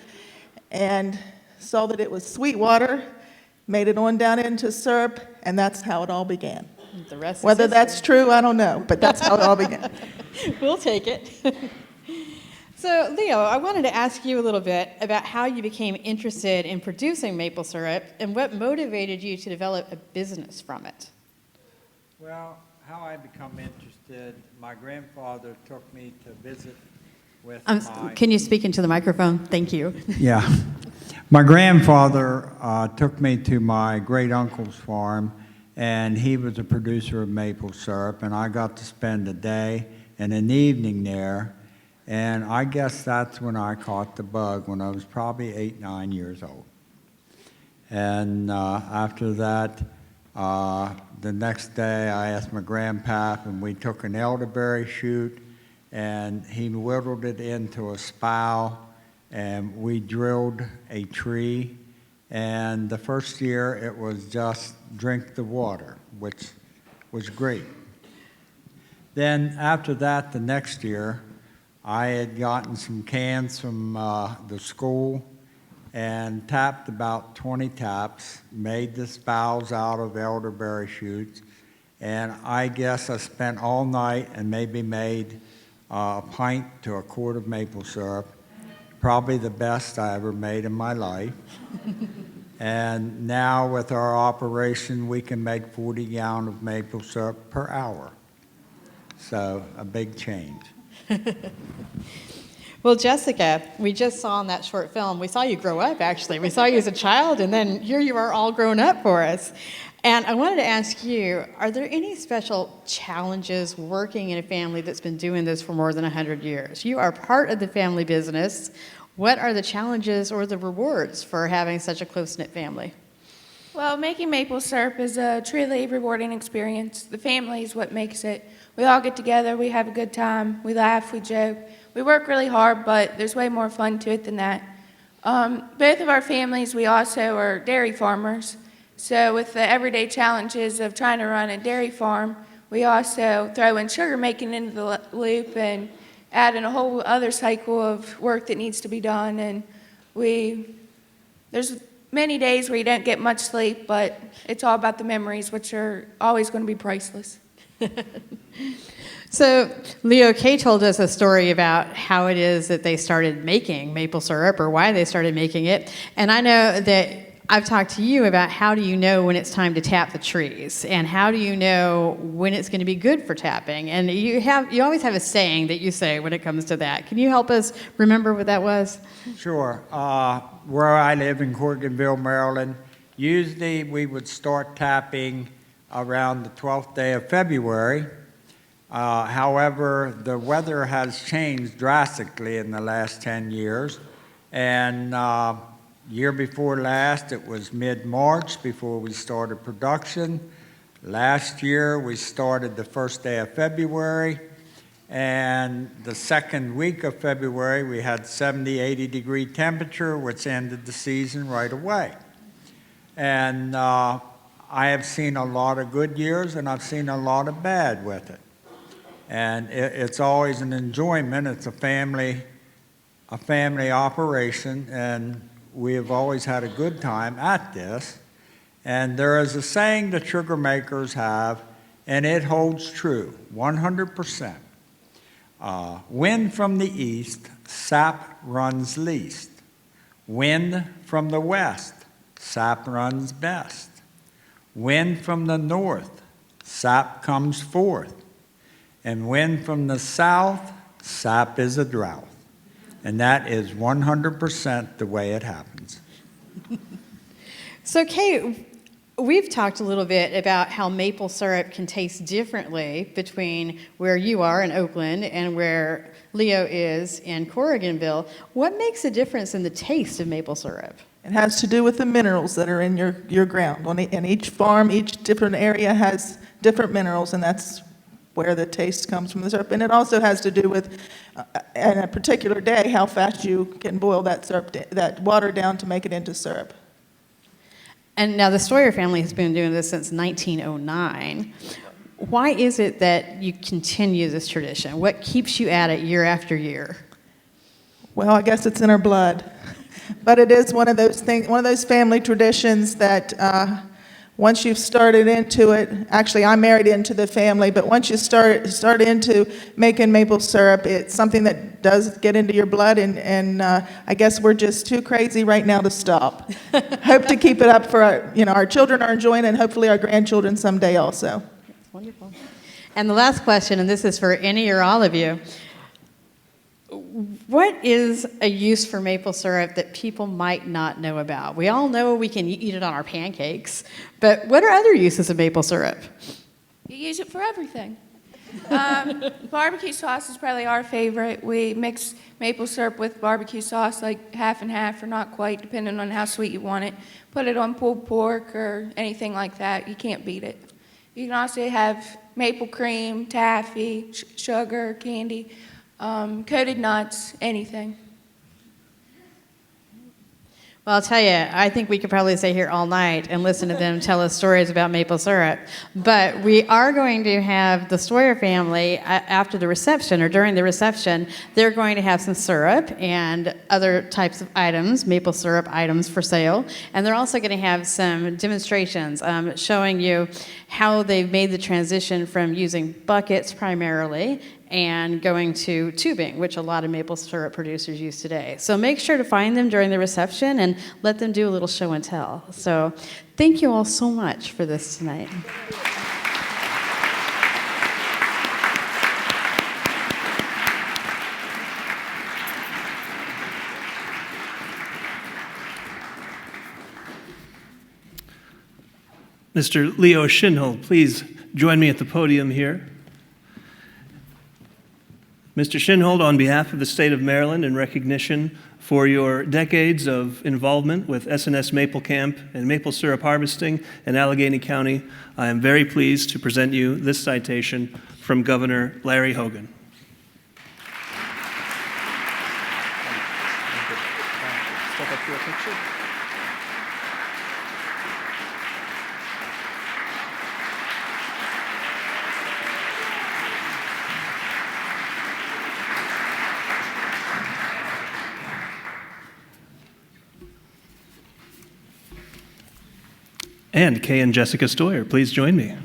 and saw that it was sweet water, made it on down into syrup, and that's how it all began. The rest Whether is that's true, I don't know, but that's how it all began. We'll take it. So, Leo, I wanted to ask you a little bit about how you became interested in producing maple syrup and what motivated you to develop a business from it. Well, how I become interested, my grandfather took me to visit with my... Can you speak into the microphone? Thank you. Yeah. My grandfather took me to my great-uncle's farm, and he was a producer of maple syrup, and I got to spend a day and an evening there. And I guess that's when I caught the bug, when I was probably 8, 9 years old. And after that, the next day I asked my grandpap, and we took an elderberry shoot, and he whittled it into a spow, and we drilled a tree. And the first year it was just drink the water, which was great. Then after that, the next year, I had gotten some cans from the school and tapped about 20 taps, made the spows out of elderberry shoots, and I guess I spent all night and maybe made a pint to a quart of maple syrup, probably the best I ever made in my life. And now with our operation, we can make 40 gallons of maple syrup per hour. So a big change. Well, Jessica, we just saw in that short film, we saw you grow up, actually. We saw you as a child, and then here you are all grown up for us. And I wanted to ask you, are there any special challenges working in a family that's been doing this for more than 100 years? You are part of the family business. What are the challenges or the rewards for having such a close-knit family? Well, making maple syrup is a truly rewarding experience. The family is what makes it. We all get together, we have a good time, we laugh, we joke, We work really hard, but there's way more fun to it than that. Both of our families, we also are dairy farmers. So with the everyday challenges of trying to run a dairy farm, we also throw in sugar making into the loop and add in a whole other cycle of work that needs to be done. And there's many days where you don't get much sleep, but it's all about the memories, which are always going to be priceless. So Leo Kay told us a story about how it is that they started making maple syrup, or why they started making it. And I know that I've talked to you about how do you know when it's time to tap the trees, and how do you know when it's going to be good for tapping. And you always have a saying that you say when it comes to that. Can you help us remember what that was? Sure. Where I live in Corriganville, Maryland, usually we would start tapping around the 12th day of February. However, the weather has changed drastically in the last 10 years. And year before last, it was mid-March before we started production. Last year, we started the first day of February. And the second week of February, we had 70, 80 degree temperature, which ended the season right away. And I have seen a lot of good years, and I've seen a lot of bad with it. And it's always an enjoyment. It's a family operation, and we have always had a good time at this. And there is a saying that sugar makers have, and it holds true, 100%. Wind from the east, sap runs least. Wind from the west, sap runs best. Wind from the north, sap comes forth. And wind from the south, sap is a drought. And that is 100% the way it happens. So, Kay, we've talked a little bit about how maple syrup can taste differently between where you are in Oakland and where Leo is in Corriganville. What makes a difference in the taste of maple syrup? It has to do with the minerals that are in your ground. And each farm, each different area has different minerals, and that's where the taste comes from the syrup. And it also has to do with, in a particular day, how fast you can boil that syrup, that water down to make it into syrup. And now the Stoyer family has been doing this since 1909. Why is it that you continue this tradition? What keeps you at it year after year? Well, I guess it's in our blood. But it is one of those things, one of those family traditions that once you've started into it, actually I married into the family, but once you start into making maple syrup, it's something that does get into your blood, and I guess we're just too crazy right now to stop. Hope to keep it up for our children are enjoying it, and hopefully our grandchildren someday also. That's wonderful. And the last question, and this is for any or all of you, what is a use for maple syrup that people might not know about? We all know we can eat it on our pancakes, but what are other uses of maple syrup? You use it for everything. Barbecue sauce is probably our favorite. We mix maple syrup with barbecue sauce, like half and half or not quite, depending on how sweet you want it. Put it on pulled pork or anything like that. You can't beat it. You can also have maple cream, taffy, sugar, candy. Coated nuts, anything. Well, I'll tell you, I think we could probably stay here all night and listen to them tell us stories about maple syrup. But we are going to have the Stoyer family, after the reception or during the reception, they're going to have some syrup and other types of items, maple syrup items for sale. And they're also going to have some demonstrations showing you how they've made the transition from using buckets primarily and going to tubing, which a lot of maple syrup producers use today. So make sure to find them during the reception and let them do a little show and tell. So thank you all so much for this tonight. Mr. Leo Schinhold, please join me at the podium here. Mr. Schinhold, on behalf of the state of Maryland, in recognition for your decades of involvement with S&S Maple Camp and maple syrup harvesting in Allegheny County, I am very pleased to present you this citation from Governor Larry Hogan. do a picture. And Kay and Jessica Stoyer, please join me.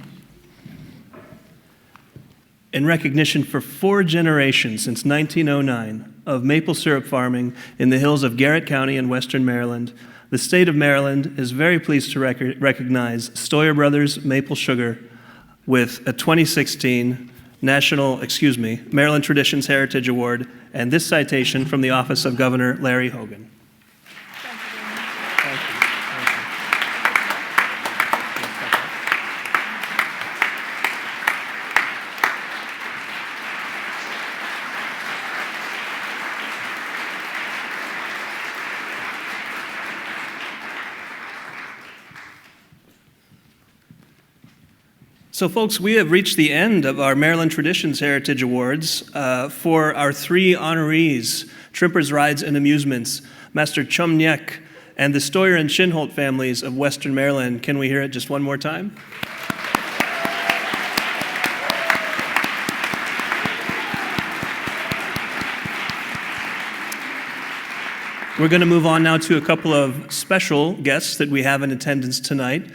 In recognition for 4 generations since 1909 of maple syrup farming in the hills of Garrett County in western Maryland, the state of Maryland is very pleased to recognize Stoyer Brothers Maple Sugar with a 2016 Maryland Traditions Heritage Award and this citation from the Office of Governor Larry Hogan. So folks, we have reached the end of our Maryland Traditions Heritage Awards for our 3 honorees, Trimpers Rides and Amusements, Master Chum Nyek, and the Stoyer and Chinholt families of Western Maryland. Can we hear it just one more time? We're going to move on now to a couple of special guests that we have in attendance tonight.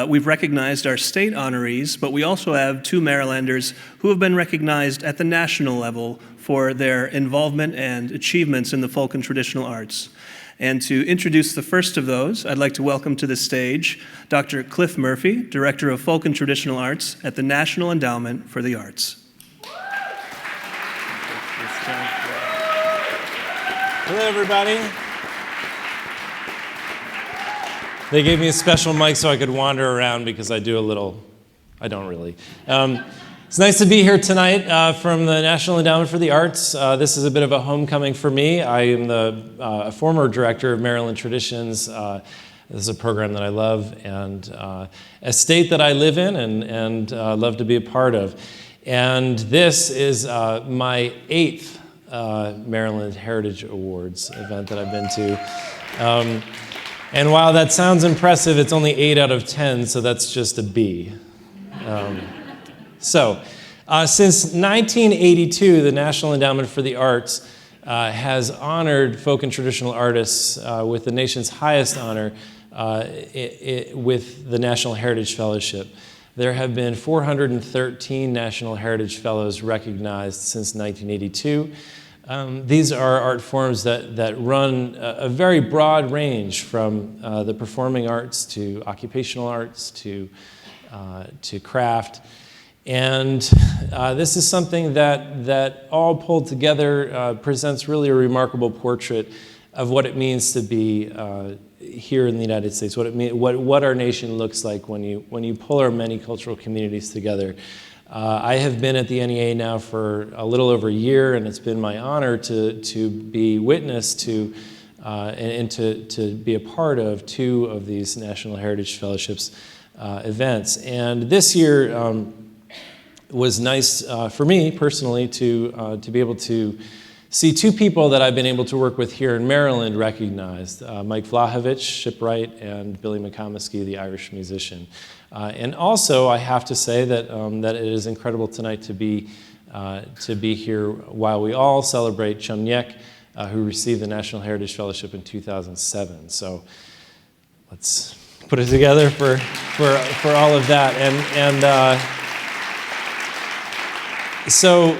We've recognized our state honorees, but we also have 2 Marylanders who have been recognized at the national level for their involvement and achievements in the folk and traditional arts. And to introduce the first of those, I'd like to welcome to the stage Dr. Cliff Murphy, Director of Folk and Traditional Arts at the National Endowment for the Arts. Hello, everybody. They gave me a special mic so I could wander around because I do a little, I don't really. It's nice to be here tonight from the National Endowment for the Arts. This is a bit of a homecoming for me. I am the former director of Maryland Traditions. This is a program that I love and a state that I live in and love to be a part of. And this is my 8th Maryland Heritage Awards event that I've been to. And while that sounds impressive, it's only 8 out of 10, so that's just a B. Since 1982, the National Endowment for the Arts has honored folk and traditional artists with the nation's highest honor with the National Heritage Fellowship. There have been 413 National Heritage Fellows recognized since 1982. These are art forms that run a very broad range from the performing arts to occupational arts to craft. And this is something that all pulled together presents really a remarkable portrait of what it means to be here in the United States, what our nation looks like when you pull our many cultural communities together. I have been at the NEA now for a little over a year, and it's been my honor to be witness to and to be a part of 2 of these National Heritage Fellowships events. And this year was nice for me personally to be able to see 2 people that I've been able to work with here in Maryland recognized, Mike Vlahovic, shipwright, and Billy McComiskey, the Irish musician. And also, I have to say that that it is incredible tonight to be here while we all celebrate Chum Nyek, who received the National Heritage Fellowship in 2007. So let's put it together for all of that. So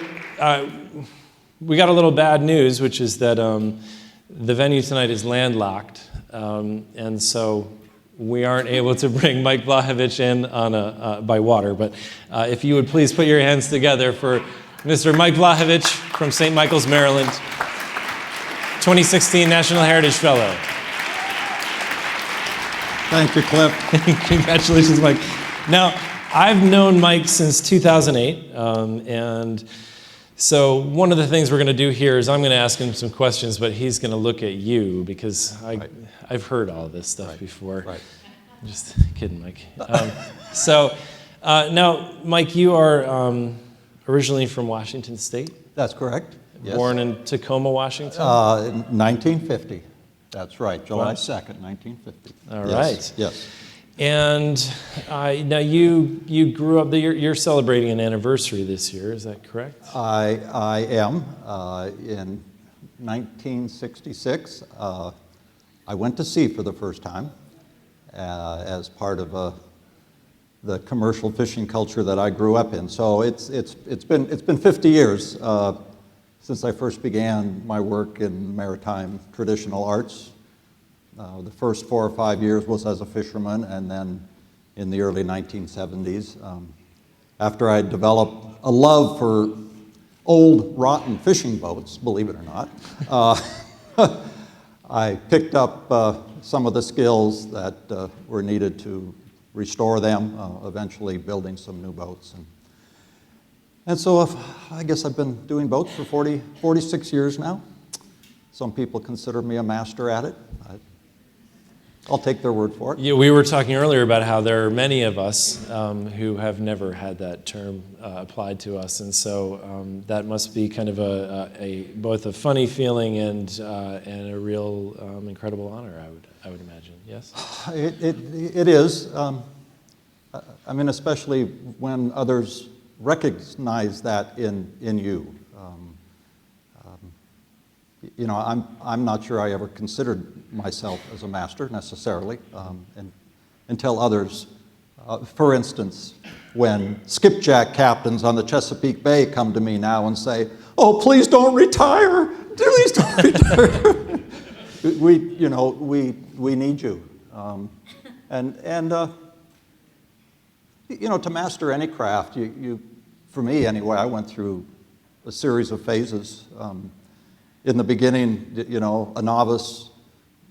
we got a little bad news, which is that the venue tonight is landlocked, and so we aren't able to bring Mike Vlahovic in on by water. But if you would please put your hands together for Mr. Mike Vlahovic from St. Michael's, Maryland, 2016 National Heritage Fellow. Thank you, Cliff. Congratulations, Mike. Now, I've known Mike since 2008, and so one of the things we're going to do here is I'm going to ask him some questions, but he's going to look at you because I've heard all this stuff before. Right. I'm just kidding, Mike. Now, Mike, you are originally from Washington State? That's correct. Yes. Born in Tacoma, Washington? 1950. That's right, July 2nd, 1950. All Yes, right. Yes. And now you grew up, you're celebrating an anniversary this year, is that correct? I am. In 1966, I went to sea for the first time as part of the commercial fishing culture that I grew up in. So it's been 50 years since I first began my work in maritime traditional arts. The first 4 or 5 years was as a fisherman, and then in the early 1970s, after I developed a love for old, rotten fishing boats, believe it or not, I picked up some of the skills that were needed to restore them, eventually building some new boats. And so I guess I've been doing boats for 46 years now. Some people consider me a master at it. I'll take their word for it. Yeah, we were talking earlier about how there are many of us who have never had that term applied to us, and so that must be kind of both a funny feeling and a real incredible honor. I would imagine. Yes. It is. I mean, especially when others recognize that in you. You know, I'm not sure I ever considered myself as a master necessarily, until others, for instance, when skipjack captains on the Chesapeake Bay come to me now and say, "Oh, please don't retire! Please don't retire!" We need you, you know, to master any craft, for me anyway, I went through a series of phases. In the beginning, you know, a novice,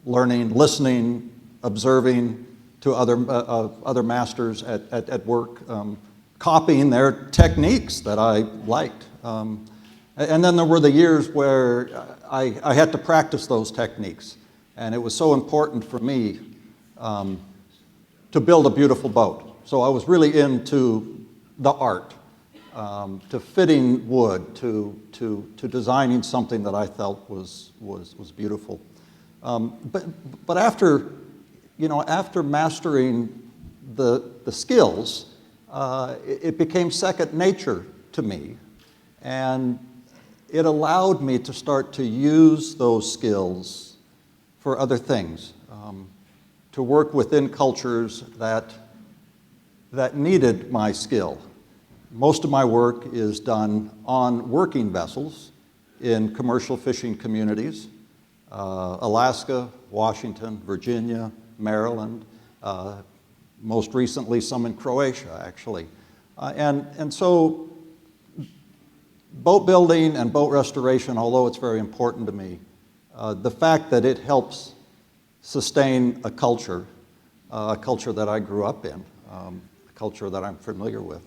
learning, listening, observing to other masters at work, copying their techniques that I liked. And then there were the years where I had to practice those techniques. And it was so important for me to build a beautiful boat. So I was really into the art. To fitting wood, to designing something that I felt was beautiful. But after mastering the skills, it became second nature to me, and it allowed me to start to use those skills for other things, to work within cultures that needed my skill. Most of my work is done on working vessels in commercial fishing communities, Alaska, Washington, Virginia, Maryland, most recently some in Croatia, actually. And so boat building and boat restoration, although it's very important to me, the fact that it helps sustain a culture that I grew up in, a culture that I'm familiar with,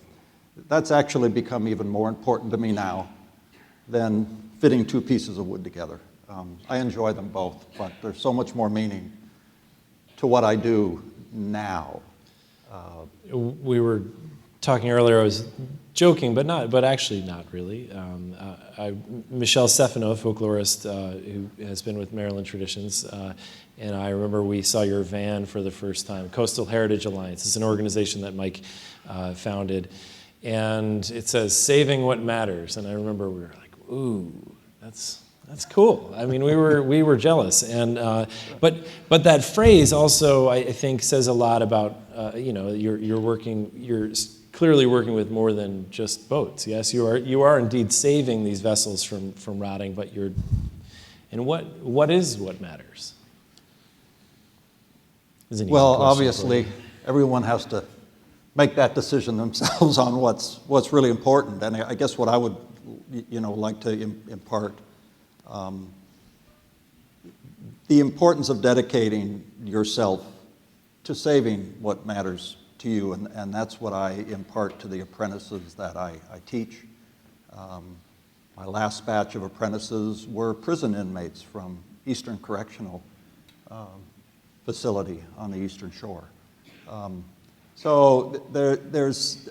that's actually become even more important to me now than fitting two pieces of wood together. I enjoy them both, but there's so much more meaning to what I do now. We were talking earlier, I was joking, but actually not really. Michelle Stefano, a folklorist who has been with Maryland Traditions, and I remember we saw your van for the first time. Coastal Heritage Alliance is an organization that Mike founded. And it says, "Saving what matters." And I remember we were like, "Ooh, that's cool." I mean, we were jealous. And but that phrase also, I think, says a lot about you're clearly working with more than just boats. Yes, you are indeed saving these vessels from rotting. But what is what matters? Well, obviously, everyone has to make that decision themselves on what's really important. And I guess what I would, like to impart, the importance of dedicating yourself to saving what matters to you, and that's what I impart to the apprentices that I teach. My last batch of apprentices were prison inmates from Eastern Correctional Facility on the Eastern Shore. So there's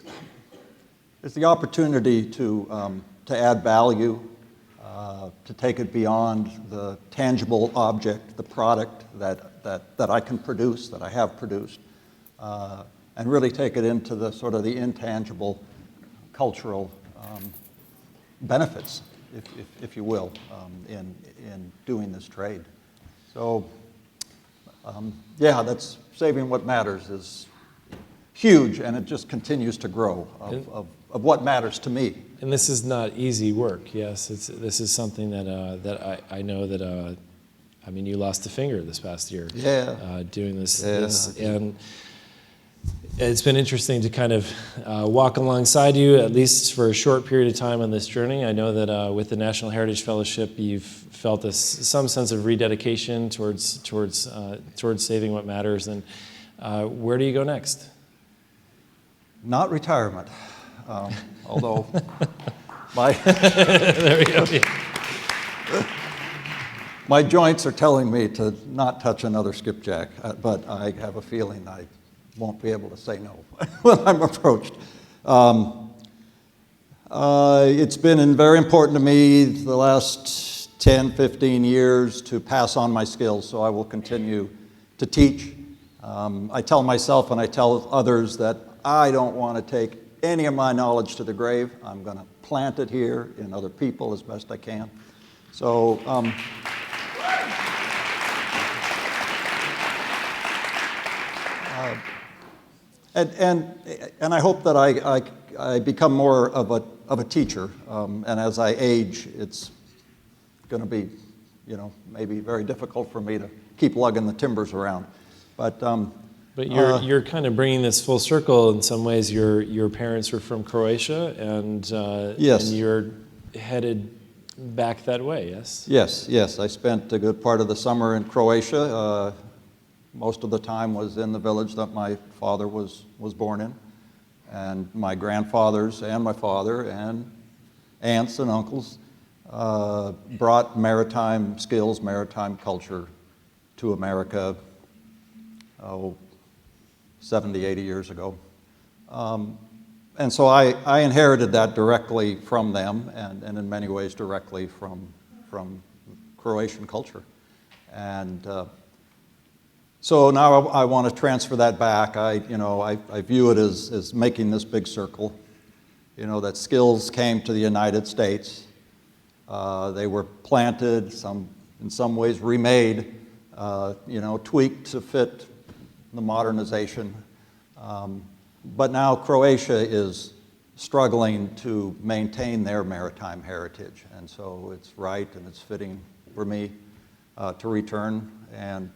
the opportunity to add value, to take it beyond the tangible object, the product that I can produce, that I have produced, and really take it into the sort of the intangible cultural benefits, if you will, in doing this trade. So, yeah, that's Saving What Matters is huge, and it just continues to grow of what matters to me. And this is not easy work. Yes, this is something that I know that. I mean, you lost a finger this past year. Yeah. Doing this, Yeah. and it's been interesting to kind of walk alongside you, at least for a short period of time on this journey. I know that with the National Heritage Fellowship, you've felt some sense of rededication towards saving what matters. And where do you go next? Not retirement, although my there we go. My joints are telling me to not touch another skipjack, but I have a feeling I won't be able to say no when I'm approached. It's been very important to me the last 10, 15 years to pass on my skills, so I will continue to teach. I tell myself and I tell others that I don't want to take any of my knowledge to the grave. I'm going to plant it here in other people as best I can. So, and I hope that I become more of a teacher. And as I age, it's going to be, maybe very difficult for me to keep lugging the timbers around. But you're kind of bringing this full circle in some ways. Your parents were from Croatia, and yes. And you're headed back that way. Yes. Yes. I spent a good part of the summer in Croatia. Most of the time was in the village that my father was born in, and my grandfathers and my father and aunts and uncles brought maritime skills, maritime culture to America 70, 80 years ago. And so I inherited that directly from them, and in many ways directly from Croatian culture. And so now I want to transfer that back. I view it as making this big circle. That skills came to the United States. They were planted, in some ways remade, tweaked to fit the modernization. But now Croatia is struggling to maintain their maritime heritage. And so it's right and it's fitting for me to return and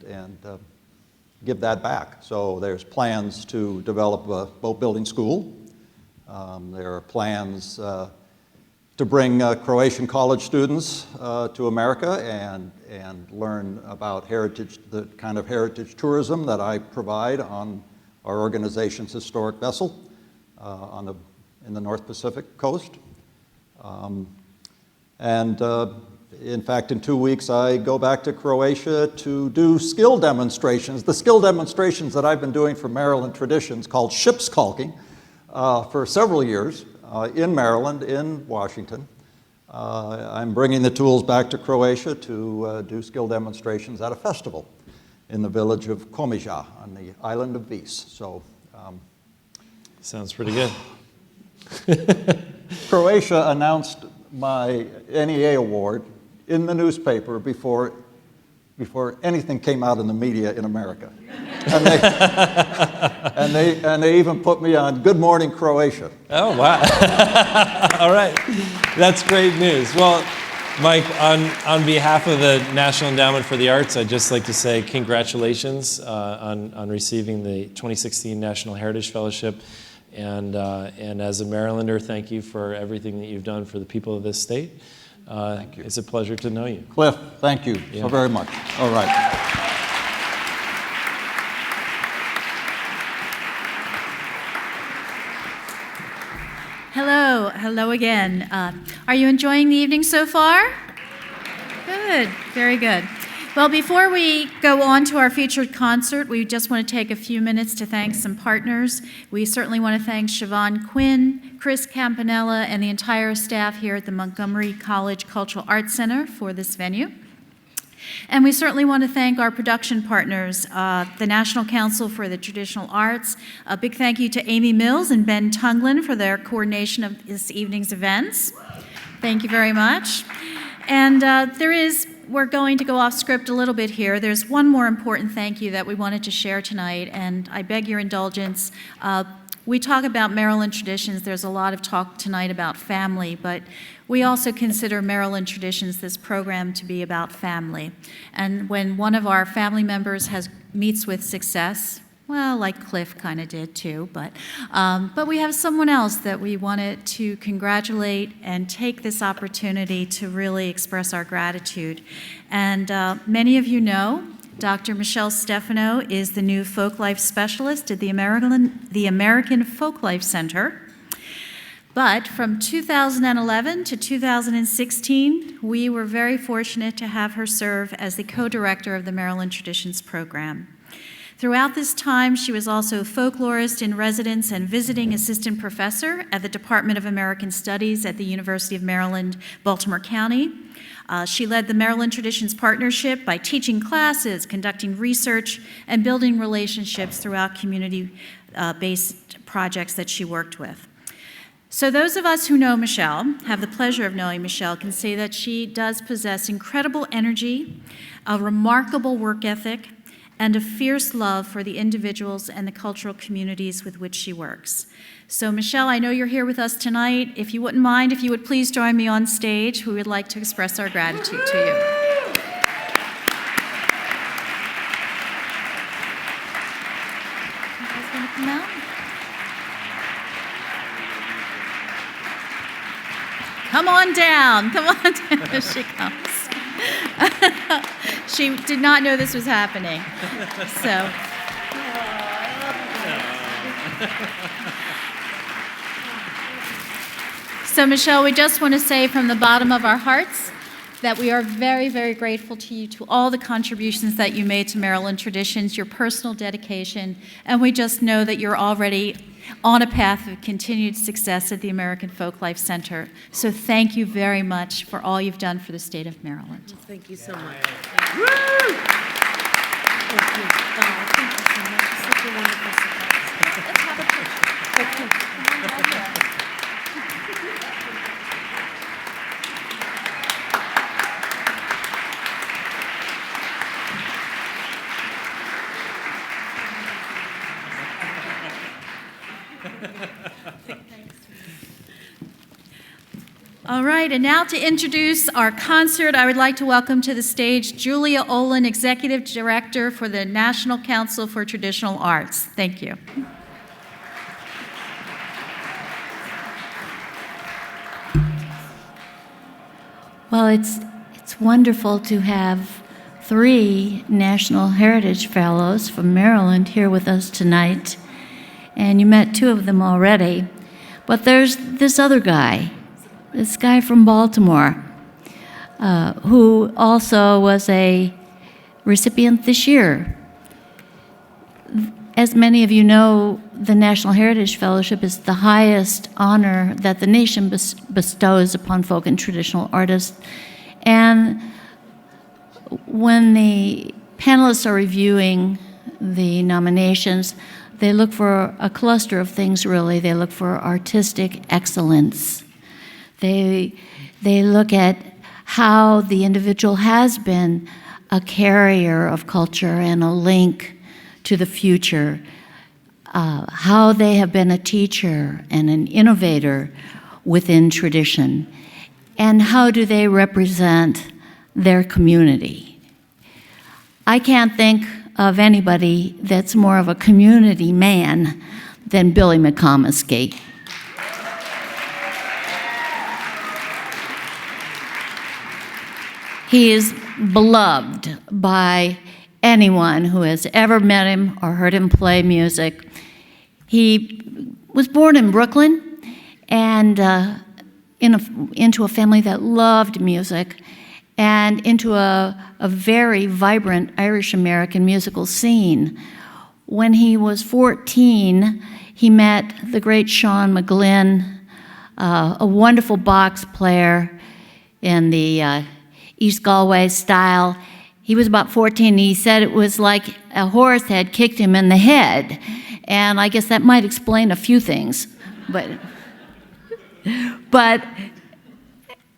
give that back. So there's plans to develop a boat building school. There are plans to bring Croatian college students to America and learn about the kind of heritage tourism that I provide on our organization's historic vessel in the North Pacific coast. In fact, in 2 weeks, I go back to Croatia to do skill demonstrations. The skill demonstrations that I've been doing for Maryland Traditions, called ship's caulking, for several years in Maryland, in Washington. I'm bringing the tools back to Croatia to do skill demonstrations at a festival in the village of Komija on the island of Vis. So, sounds pretty good. Croatia announced my NEA award in the newspaper before anything came out in the media in America. And they even put me on Good Morning Croatia. Oh, wow. All right. That's great news. Well, Mike, on behalf of the National Endowment for the Arts, I'd just like to say congratulations on receiving the 2016 National Heritage Fellowship. And as a Marylander, thank you for everything that you've done for the people of this state. Thank you. It's a pleasure to know you. Cliff, thank you so very much. All right. Hello again. Are you enjoying the evening so far? Good, very good. Well, before we go on to our featured concert, we just want to take a few minutes to thank some partners. We certainly want to thank Siobhan Quinn, Chris Campanella, and the entire staff here at the Montgomery College Cultural Arts Center for this venue. And we certainly want to thank our production partners, the National Council for the Traditional Arts. A big thank you to Amy Mills and Ben Tunglin for their coordination of this evening's events. Thank you very much. And we're going to go off script a little bit here. There's one more important thank you that we wanted to share tonight, and I beg your indulgence. We talk about Maryland traditions. There's a lot of talk tonight about family, but we also consider Maryland Traditions, this program, to be about family. And when one of our family members meets with success, well, like Cliff kind of did too, but we have someone else that we wanted to congratulate and take this opportunity to really express our gratitude. And many of you know Dr. Michelle Stefano is the new Folklife Specialist at the American Folklife Center. But from 2011 to 2016, we were very fortunate to have her serve as the co-director of the Maryland Traditions Program. Throughout this time, she was also folklorist in residence and visiting assistant professor at the Department of American Studies at the University of Maryland, Baltimore County. She led the Maryland Traditions Partnership by teaching classes, conducting research, and building relationships throughout community-based projects that she worked with. So those of us who know Michelle, have the pleasure of knowing Michelle, can say that she does possess incredible energy, a remarkable work ethic, and a fierce love for the individuals and the cultural communities with which she works. So Michelle, I know you're here with us tonight. If you wouldn't mind, if you would please join me on stage, we would like to express our gratitude to you. You guys want to come out? Come on down, come on down. Here she comes. She did not know this was happening. So Michelle, we just want to say from the bottom of our hearts that we are very, very grateful to you, to all the contributions that you made to Maryland Traditions, your personal dedication, and we just know that you're already on a path of continued success at the American Folklife Center. So thank you very much for all you've done for the state of Maryland. Thank you so much. Thank you. Thank you so much. Such a wonderful surprise. Let's have a picture. Okay. All right, and now to introduce our concert, I would like to welcome to the stage Julia Olin, Executive Director for the National Council for Traditional Arts. Thank you. Well, it's wonderful to have 3 National Heritage Fellows from Maryland here with us tonight. And you met 2 of them already. But there's this other guy, this guy from Baltimore, who also was a recipient this year. As many of you know, the National Heritage Fellowship is the highest honor that the nation bestows upon folk and traditional artists. And when the panelists are reviewing the nominations, they look for a cluster of things, really. They look for artistic excellence. They look at how the individual has been a carrier of culture and a link to the future, how they have been a teacher and an innovator within tradition, and how do they represent their community. I can't think of anybody that's more of a community man than Billy McComiskey. He is beloved by anyone who has ever met him or heard him play music. He was born in Brooklyn and into a family that loved music. and into a very vibrant Irish-American musical scene. When he was 14, he met the great Sean McGlynn, a wonderful box player in the East Galway style. He was about 14, and he said it was like a horse had kicked him in the head. And I guess that might explain a few things.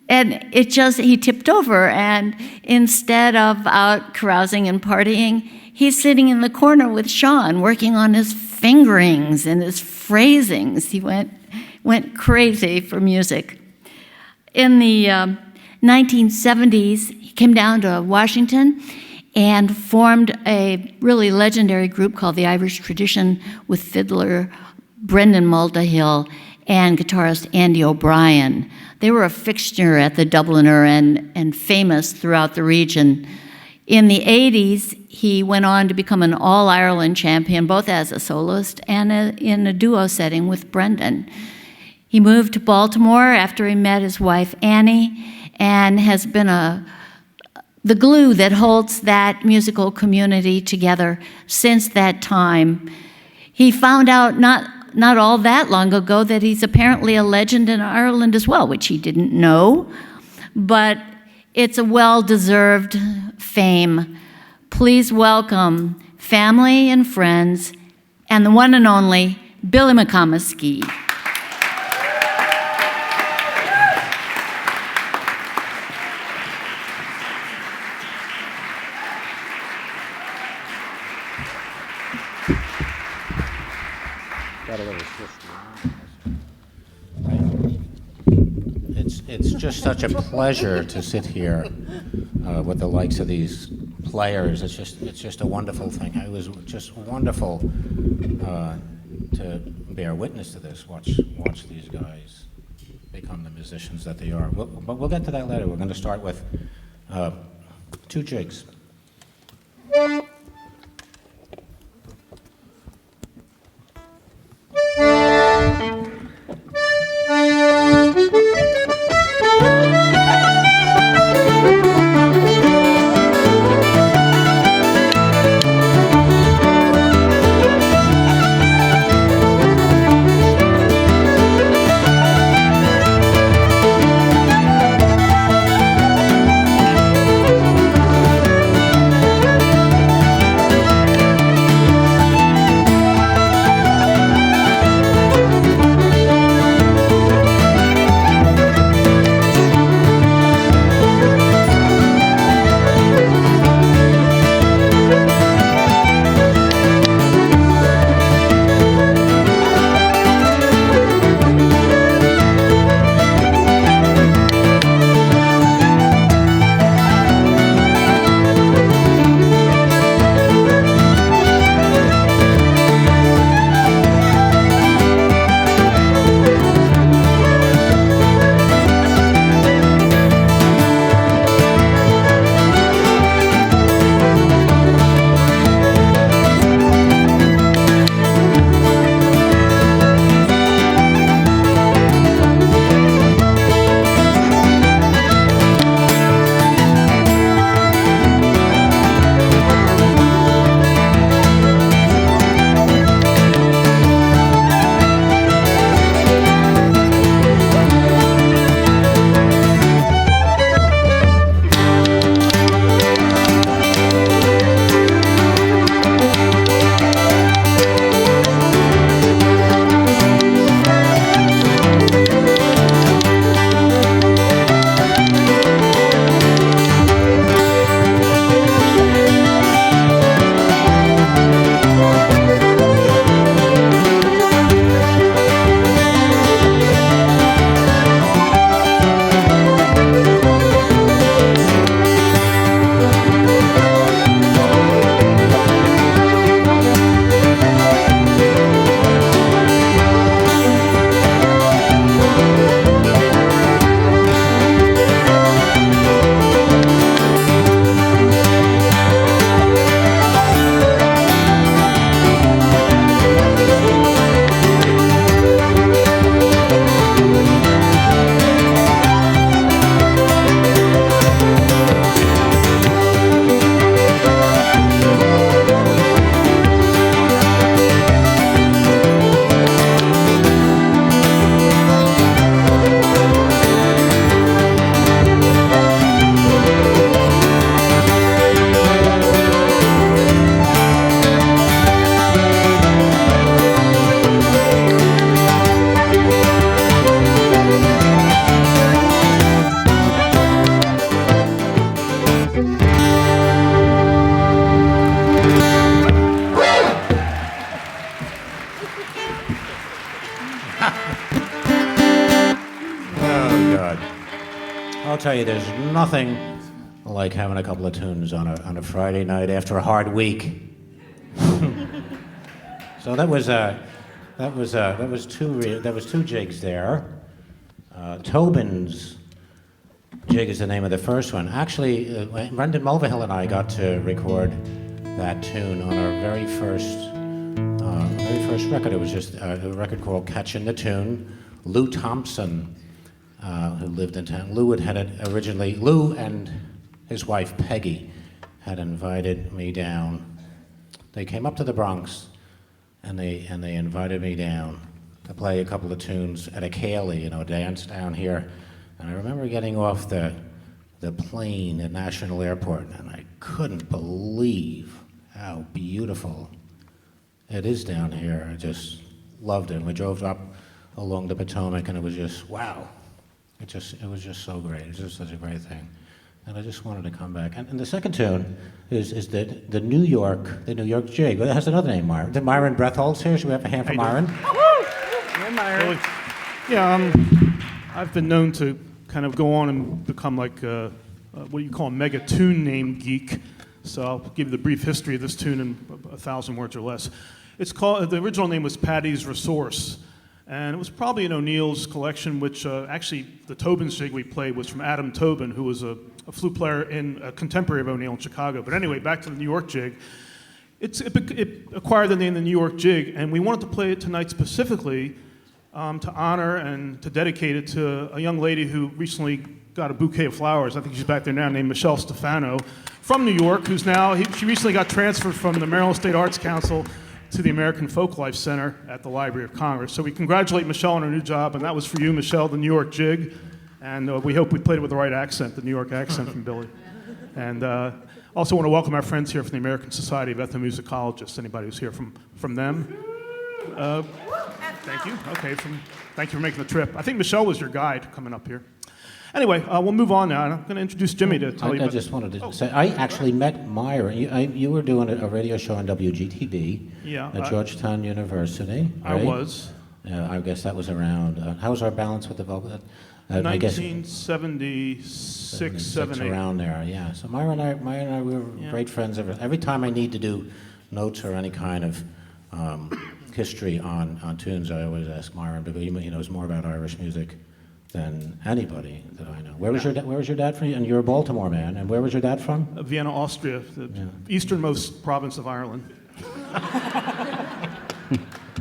And it just, he tipped over, and instead of out carousing and partying, he's sitting in the corner with Sean, working on his fingerings and his phrasings. He went crazy for music. In the 1970s, he came down to Washington and formed a really legendary group called the Irish Tradition with fiddler Brendan Muldahill and guitarist Andy O'Brien. They were a fixture at the Dubliner and famous throughout the region. In the 80s, he went on to become an All-Ireland champion, both as a soloist and in a duo setting with Brendan. He moved to Baltimore after he met his wife Annie, and has been the glue that holds that musical community together since that time. He found out not all that long ago that he's apparently a legend in Ireland as well, which he didn't know, but it's a well-deserved fame. Please welcome family and friends and the one and only Billy McComiskey. It's just such a pleasure to sit here with the likes of these players. It's just a wonderful thing. It was just wonderful to bear witness to this. Watch these guys become the musicians that they are. But we'll get to that later. We're going to start with two jigs. tell you, there's nothing like having a couple of tunes on a Friday night after a hard week. So that was two jigs there. Tobin's jig is the name of the first one. Actually, Brendan Mulvihill and I got to record that tune on our very first record. It was just a record called Catchin' the Tune. Lou Thompson, who lived in town, Lou and his wife Peggy had invited me down. They came up to the Bronx, and they invited me down to play a couple of tunes at a Cayley, dance down here. And I remember getting off the plane at National Airport, and I couldn't believe how beautiful it is down here. I just loved it. And we drove up along the Potomac, and it was just, wow. It was just so great. It was just such a great thing. And I just wanted to come back. And the second tune is the New York Jig. Well, it has another name, Myron. Did Myron Bretholz here? Should we have a hand for Myron? Really? Yeah, I've been known to kind of go on and become like what you call a mega tune name geek. So I'll give you the brief history of this tune in 1,000 words or less. It's called, the original name was Paddy's Resource. And it was probably in O'Neill's collection, which actually the Tobin's jig we played was from Adam Tobin, who was a flute player in a contemporary of O'Neill in Chicago. But anyway, back to the New York jig. It acquired the name the New York Jig, and we wanted to play it tonight specifically to honor and to dedicate it to a young lady who recently got a bouquet of flowers. I think she's back there now, named Michelle Stefano, from New York, who's now, she recently got transferred from the Maryland State Arts Council to the American Folklife Center at the Library of Congress. So we congratulate Michelle on her new job, and that was for you, Michelle, the New York Jig. And we hope we played it with the right accent, the New York accent from Billy. And also want to welcome our friends here from the American Society of Ethnomusicologists, anybody who's here from them. Thank you. Okay, thank you for making the trip. I think Michelle was your guide coming up here. Anyway, we'll move on now, and I'm going to introduce Jimmy to tell you about... I just wanted to say, I actually met Myron. You were doing a radio show on WGTB at Georgetown University, right? I was. I guess that was around... how was our balance with the vocal? 1976, 78. Around there, yeah. So Myron and I we were great friends. Every time I need to do notes or any kind of history on tunes, I always ask Myron, because he knows more about Irish music than anybody that I know. Where was your dad from? And you're a Baltimore man. And where was your dad from? Vienna, Austria, the easternmost province of Ireland.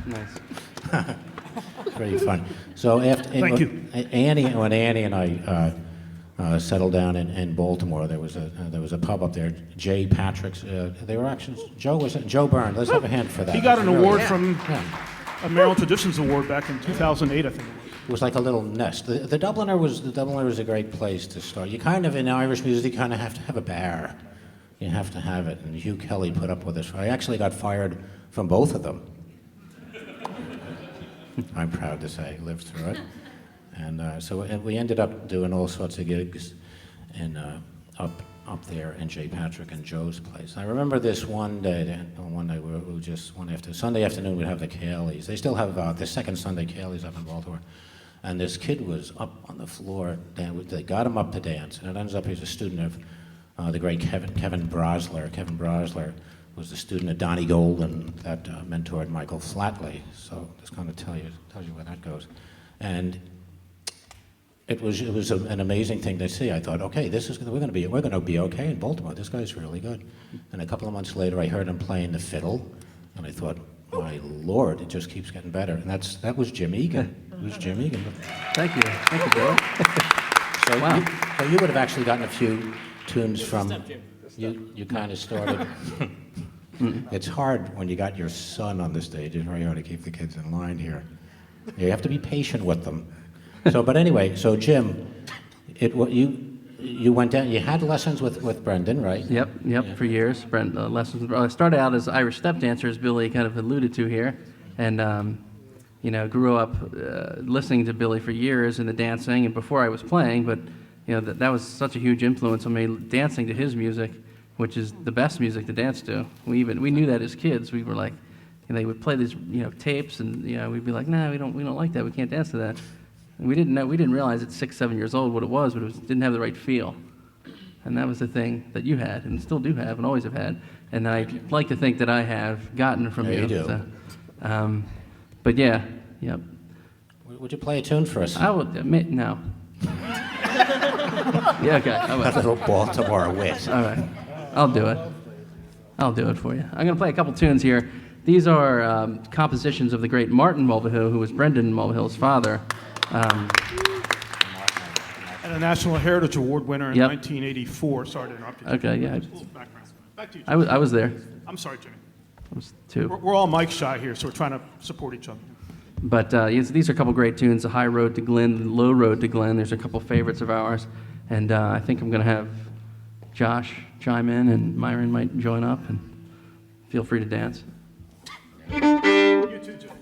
Nice. Pretty fun. So Thank you. When Annie and I settled down in Baltimore, there was a pub up there, J. Patrick's. They were actually Joe Byrne. Let's have a hand for that. He got an award from a Maryland Traditions Award back in 2008, I think. It was like a little nest. The Dubliner was a great place to start. You kind of, in Irish music, you kind of have to have a bar. You have to have it. And Hugh Kelly put up with us. I actually got fired from both of them. I'm proud to say, lived through it. And so we ended up doing all sorts of gigs up there in J. Patrick and Joe's place. I remember this one day we just Sunday afternoon we'd have the Cayleys. They still have the second Sunday Cayleys up in Baltimore. And this kid was up on the floor. They got him up to dance, and it ends up he's a student of the great Kevin Brosler. Kevin Brosler was the student of Donnie Golden that mentored Michael Flatley. So just kind of tells you where that goes. And it was an amazing thing to see. I thought, okay, we're going to be okay in Baltimore. This guy's really good. And a couple of months later, I heard him playing the fiddle, and I thought, my Lord, it just keeps getting better. And that was Jim Egan. It was Jim Egan. Thank you, Bill. So you would have actually gotten a few tunes from. You kind of started. It's hard when you got your son on the stage. It's very hard to keep the kids in line here. You have to be patient with them. But anyway, so Jim, you went down. You had lessons with Brendan, right? Yep. For years, lessons. I started out as Irish step dancer, as Billy kind of alluded to here, and grew up listening to Billy for years in the dancing and before I was playing. But that was such a huge influence on me, dancing to his music, which is the best music to dance to. We knew that as kids. We were like, they would play these tapes, and we'd be like, nah, we don't like that. We can't dance to that. We didn't realize at 6, 7 years old what it was, but didn't have the right feel. And that was the thing that you had, and still do have, and always have had. And I'd like to think that I have gotten from Yeah, you. you do. So, but yeah, yep. Would you play a tune for us? I would admit, no. Yeah, okay. I will. A little Baltimore wit. All right. I'll do it. I'll do it for you. I'm going to play a couple tunes here. These are compositions of the great Martin Mulvihill, who was Brendan Mulvihill's father. And a National Heritage Award winner in Yep. 1984. Sorry to interrupt you. Okay, yeah. Just a little background. Back to you, I was there. I'm sorry, Jimmy. I was too. We're all mic shy here, so we're trying to support each other. But yes, these are a couple great tunes, The High Road to Glen, The Low Road to Glen. There's a couple favorites of ours. And I think I'm going to have Josh chime in, and Myron might join up, and feel free to dance. You too, Jimmy.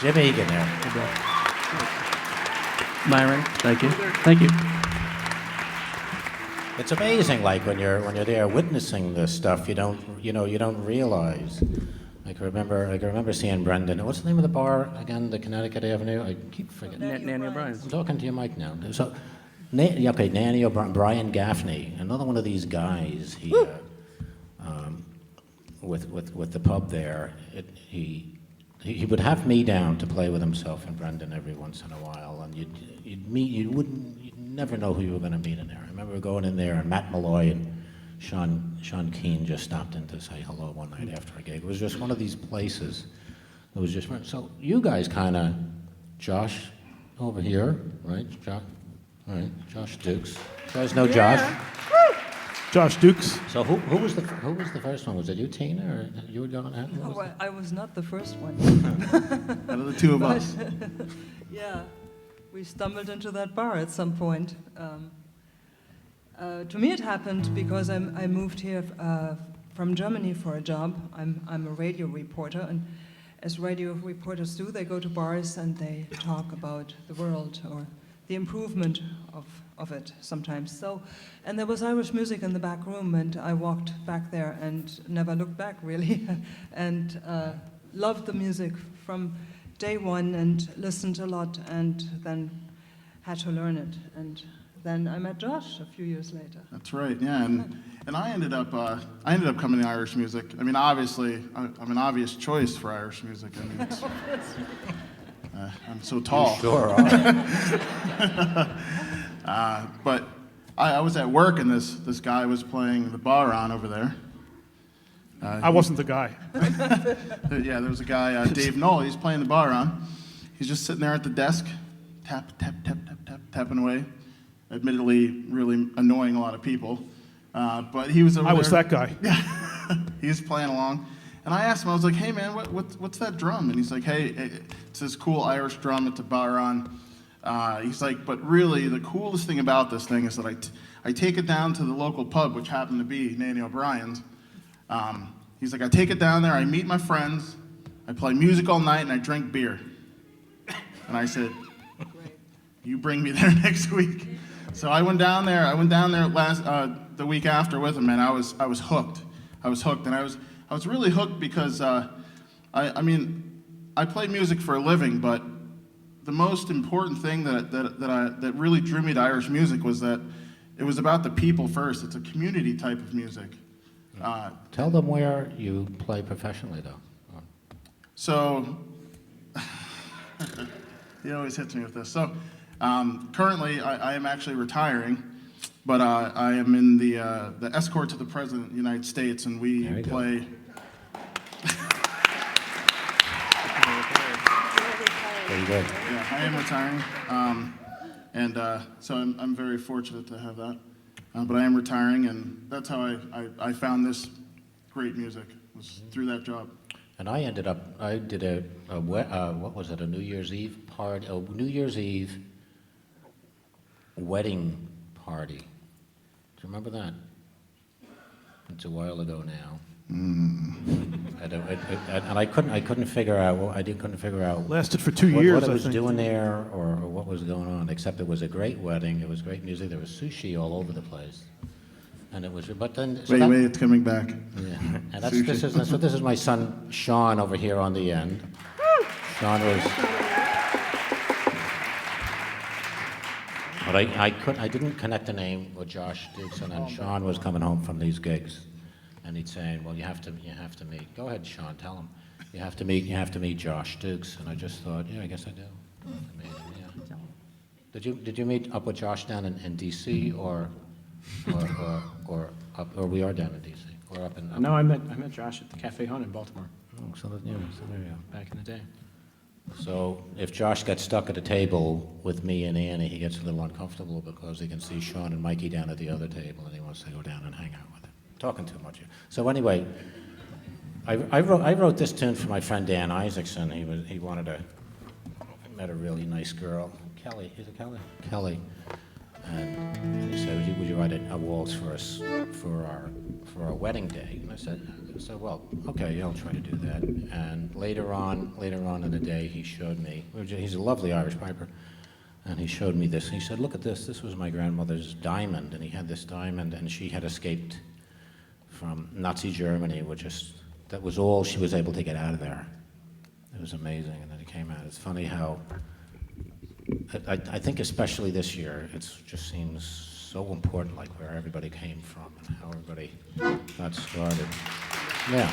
Jim Egan there. Myron, thank you. Thank you. It's amazing, like when you're there witnessing this stuff, you don't realize. I can remember seeing Brendan. What's the name of the bar again? The Connecticut Avenue. I keep forgetting. Nanny O'Brien's. I'm talking to your mic now. So, Nanny O'Brien, Brian Gaffney, another one of these guys. He, with the pub there, he would have me down to play with himself and Brendan every once in a while, and you'd never know who you were going to meet in there. I remember going in there, and Matt Malloy and Sean Keane just stopped in to say hello one night after a gig. It was just one of these places. It was just so you guys kind of, Josh over here, right? Josh, all right, Josh Dukes. You guys know Josh? Josh Dukes. So who was the first one? Was it you, Tina, or you were going to? No, I was not the first one. Out of the two of us. Yeah, we stumbled into that bar at some point. To me, it happened because I moved here from Germany for a job. I'm a radio reporter, and as radio reporters do, they go to bars and they talk about the world or the improvement of it sometimes. So, and there was Irish music in the back room, and I walked back there and never looked back really, and loved the music from day one and listened a lot, and then had to learn it. And then I met Josh a few years later. That's right, yeah, and I ended up coming to Irish music. I mean, obviously, I'm an obvious choice for Irish music. I mean, it's, I'm so tall. You sure are. But I was at work, and this guy was playing the bar on over there. I wasn't the guy. Yeah, there was a guy, Dave Knoll. He's playing the bar on. He's just sitting there at the desk, tapping away. Admittedly, really annoying a lot of people. But he was over I was there. that guy. Yeah, he was playing along. And I asked him, I was like, hey man, what's that drum? And he's like, hey, it's this cool Irish drum, it's a Baron. He's like, but really the coolest thing about this thing is that I take it down to the local pub, which happened to be Nanny O'Brien's. He's like, I take it down there, I meet my friends, I play music all night, and I drink beer. And I said, you bring me there next week. So I went down there the week after with him, and I was hooked. I was hooked, and I was really hooked because I mean I play music for a living, but the most important thing that really drew me to Irish music was that it was about the people first. It's a community type of music. Tell them where you play professionally, though. So he always hits me with this. So currently, I am actually retiring. But I am in the escort to the President of the United States, and we play. Very good. Yeah, I am retiring, and so I'm very fortunate to have that. But I am retiring, and that's how I found this great music, was through that job. And I did a what was it, a New Year's Eve party, a New Year's Eve wedding party. Do you remember that? It's a while ago now. And I couldn't figure out. Couldn't figure out. Lasted for 2 years. What I was think. doing there, or what was going on. Except it was a great wedding. It was great music. There was sushi all over the place, and it was. But then. So wait, it's coming back. Yeah, and this is my son Sean over here on the end. Sean was. But I didn't connect the name with Josh Dukes, and then Sean was coming home from these gigs, and he'd saying, "Well, you have to meet." Go ahead, Sean. Tell him you have to meet Josh Dukes. And I just thought, yeah, I guess I do. I mean, yeah. Did you meet up with Josh down in D.C. or we are down in D.C. or up in? No, I met Josh at the Cafe Hunt in Baltimore. Oh, so there you go. Back in the day. So if Josh gets stuck at a table with me and Annie, he gets a little uncomfortable because he can see Sean and Mikey down at the other table, and he wants to go down and hang out with them. Talking too much here. So anyway, I wrote this tune for my friend Dan Isaacson. He met a really nice girl, Kelly. Is it Kelly? Kelly. And he said, would you write a waltz for us for our wedding day? And I said, well, okay, I'll try to do that. And later on in the day, he showed me. He's a lovely Irish piper, and he showed me this. He said, look at this. This was my grandmother's diamond, and he had this diamond, and she had escaped from Nazi Germany, that was all she was able to get out of there. It was amazing, and then it came out. It's funny how I think especially this year, it just seems so important, like where everybody came from and how everybody got started. Yeah.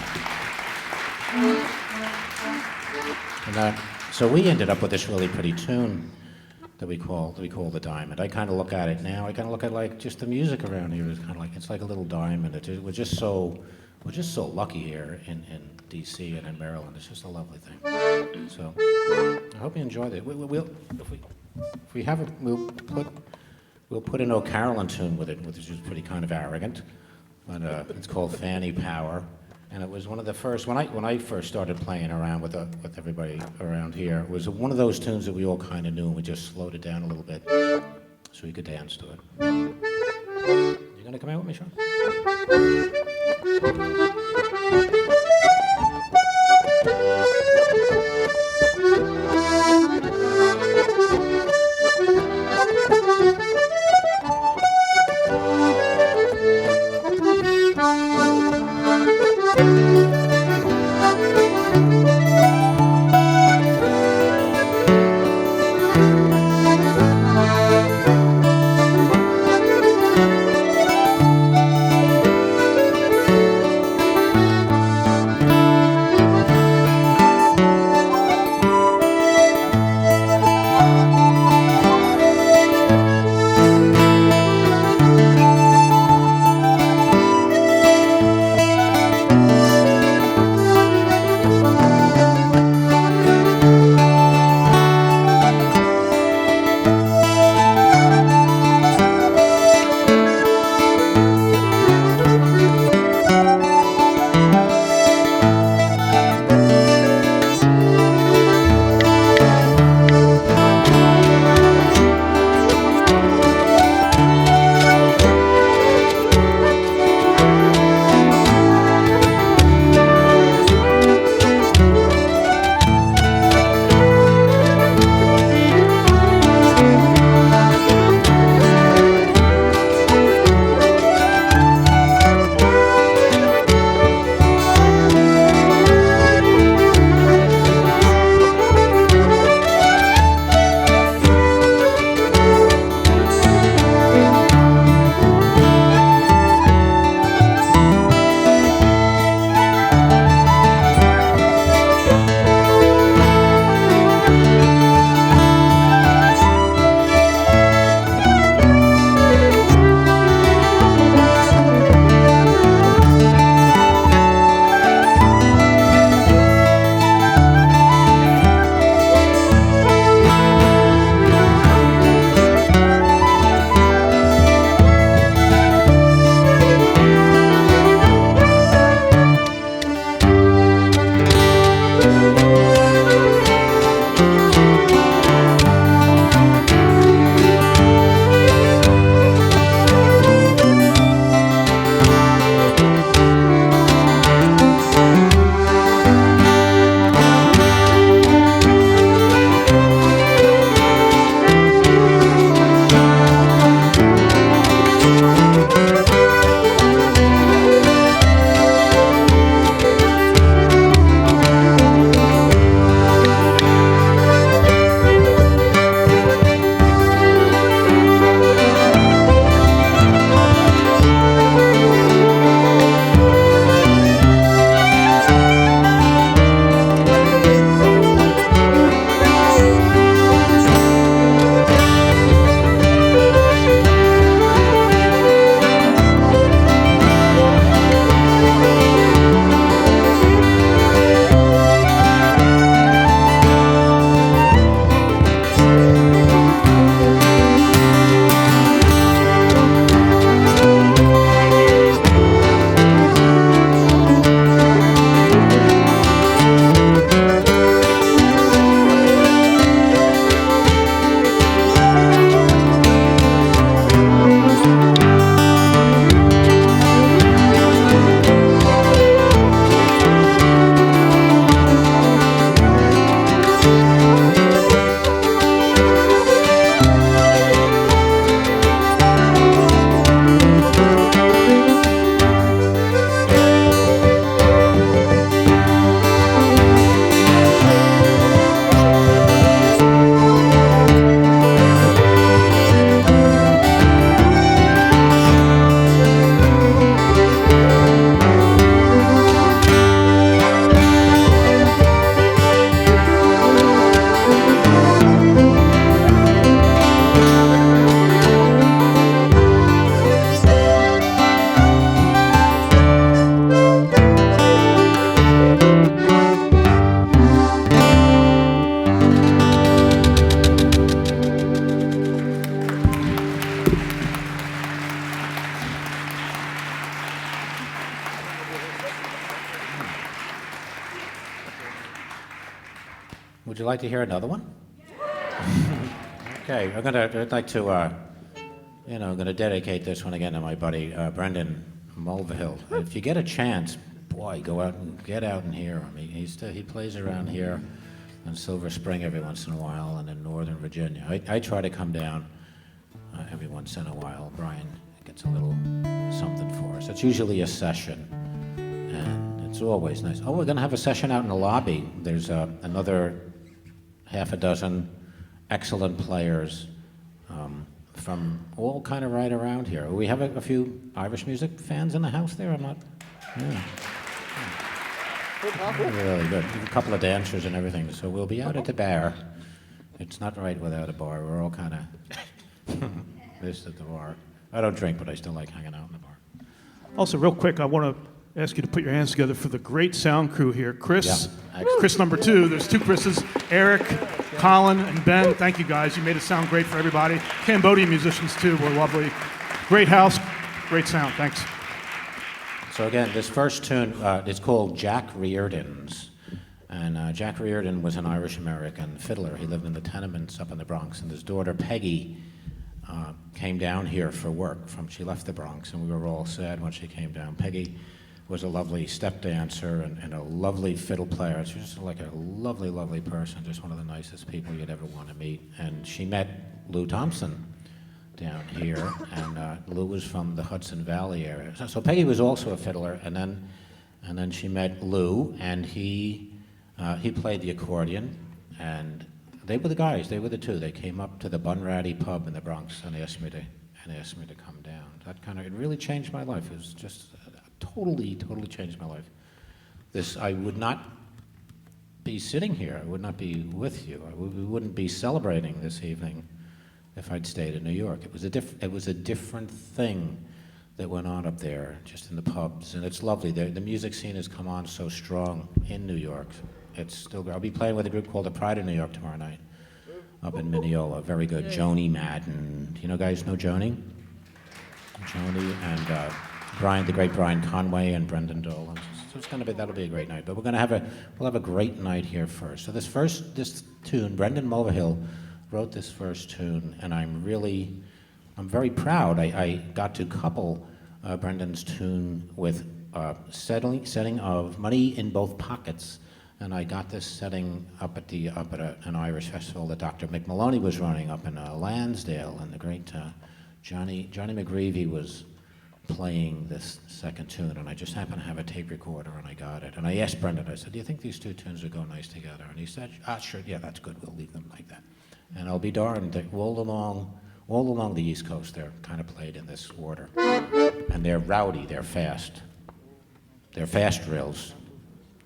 And so we ended up with this really pretty tune that we call the Diamond. I kind of look at it now. I kind of look at like just the music around here is kind of like it's like a little diamond. We're just so lucky here in D.C. and in Maryland. It's just a lovely thing. So I hope you enjoyed it. We'll put an O'Carrollin tune with it, which is pretty kind of arrogant, but it's called Fanny Power. And it was one of the first, when I first started playing around with everybody around here, it was one of those tunes that we all kind of knew, and we just slowed it down a little bit so we could dance to it. You gonna come out with me, Sean? you like to hear another one? Okay, I'd like to, I'm gonna dedicate this one again to my buddy Brendan Mulvihill. If you get a chance, boy, get out and hear him. He plays around here in Silver Spring every once in a while, and in Northern Virginia. I try to come down every once in a while. Brian gets a little something for us. It's usually a session, and it's always nice. Oh, we're gonna have a session out in the lobby. There's another half a dozen excellent players from all kind of right around here. We have a few Irish music fans in the house there. I'm not. Yeah. Really good. A couple of dancers and everything. So we'll be out at the bar. It's not right without a bar. We're all kind of this at the bar. I don't drink, but I still like hanging out in the bar. Also, real quick, I want to ask you to put your hands together for the great sound crew here. Chris, Yeah, Chris number 2. There's 2 Chris's. Eric, Colin, and Ben. Thank you guys. You made it sound great for everybody. Cambodian musicians too were lovely. Great house, great sound. Thanks. So again, this first tune is called Jack Riordan's. And Jack Riordan was an Irish-American fiddler. He lived in the tenements up in the Bronx, and his daughter Peggy came down here for work. She left the Bronx, and we were all sad when she came down. Peggy was a lovely step dancer and a lovely fiddle player. She was just like a lovely, lovely person, just one of the nicest people you'd ever want to meet. And she met Lou Thompson down here, and Lou was from the Hudson Valley area. So Peggy was also a fiddler, and then she met Lou, and he played the accordion, and they were the guys. They were the two. They came up to the Bunratty pub in the Bronx and asked me to come down. It really changed my life. It was just totally changed my life. I would not be sitting here. I would not be with you. We wouldn't be celebrating this evening if I'd stayed in New York. It was a different thing that went on up there, just in the pubs, and it's lovely. The music scene has come on so strong in New York. I'll be playing with a group called the Pride of New York tomorrow night up in Mineola. Very good. Joni Madden. Do you guys know Joni? Joni and the great Brian Conway and Brendan Dolan. So that'll be a great night. But we'll have a great night here first. So this tune, Brendan Mulvihill wrote this first tune, and I'm very proud. I got to couple Brendan's tune with setting of Money in Both Pockets, and I got this setting up at an Irish festival that Dr. Mick Maloney was running up in Lansdale, and the great Johnny McGreevy was playing this second tune, and I just happened to have a tape recorder, and I got it. And I asked Brendan, I said, do you think these 2 tunes would go nice together? And he said, sure, yeah, that's good, we'll leave them like that. And I'll be darned, all along the East Coast, they're kind of played in this order. And they're rowdy, they're fast. They're fast drills,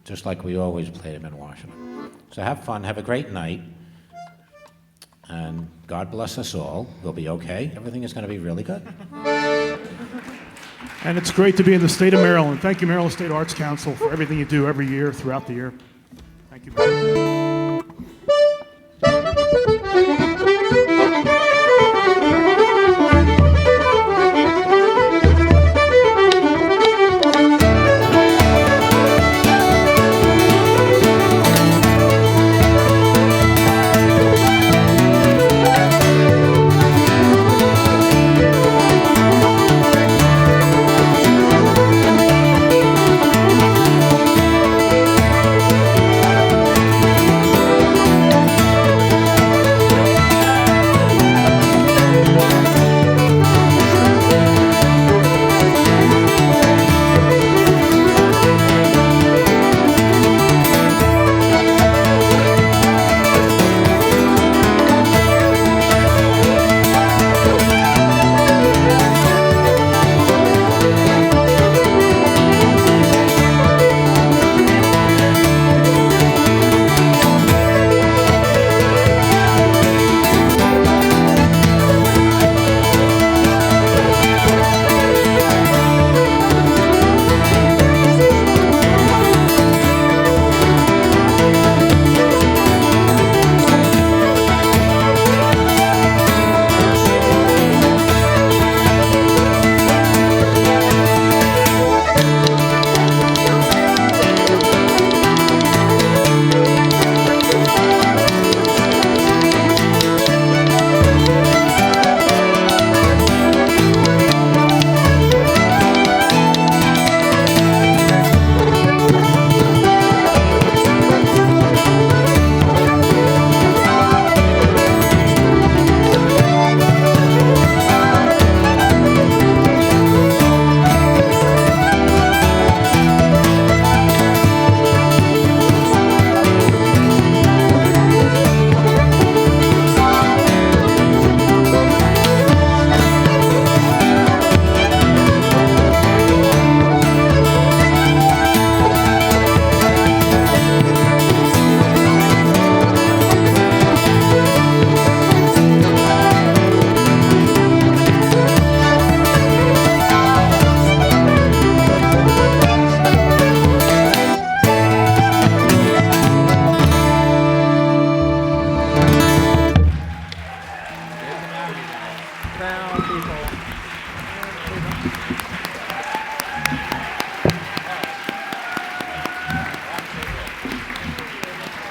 just like we always played them in Washington. So have fun, have a great night, and God bless us all. We'll be okay. Everything is going to be really good. And it's great to be in the state of Maryland. Thank you, Maryland State Arts Council, for everything you do every year, throughout the year. Thank you.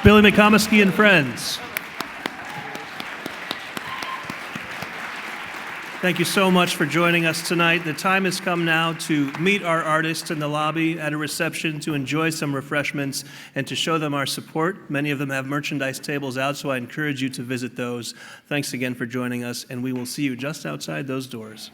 Billy McComiskey and friends. Thank you so much for joining us tonight. The time has come now to meet our artists in the lobby at a reception, to enjoy some refreshments, and to show them our support. Many of them have merchandise tables out, so I encourage you to visit those. Thanks again for joining us, and we will see you just outside those doors.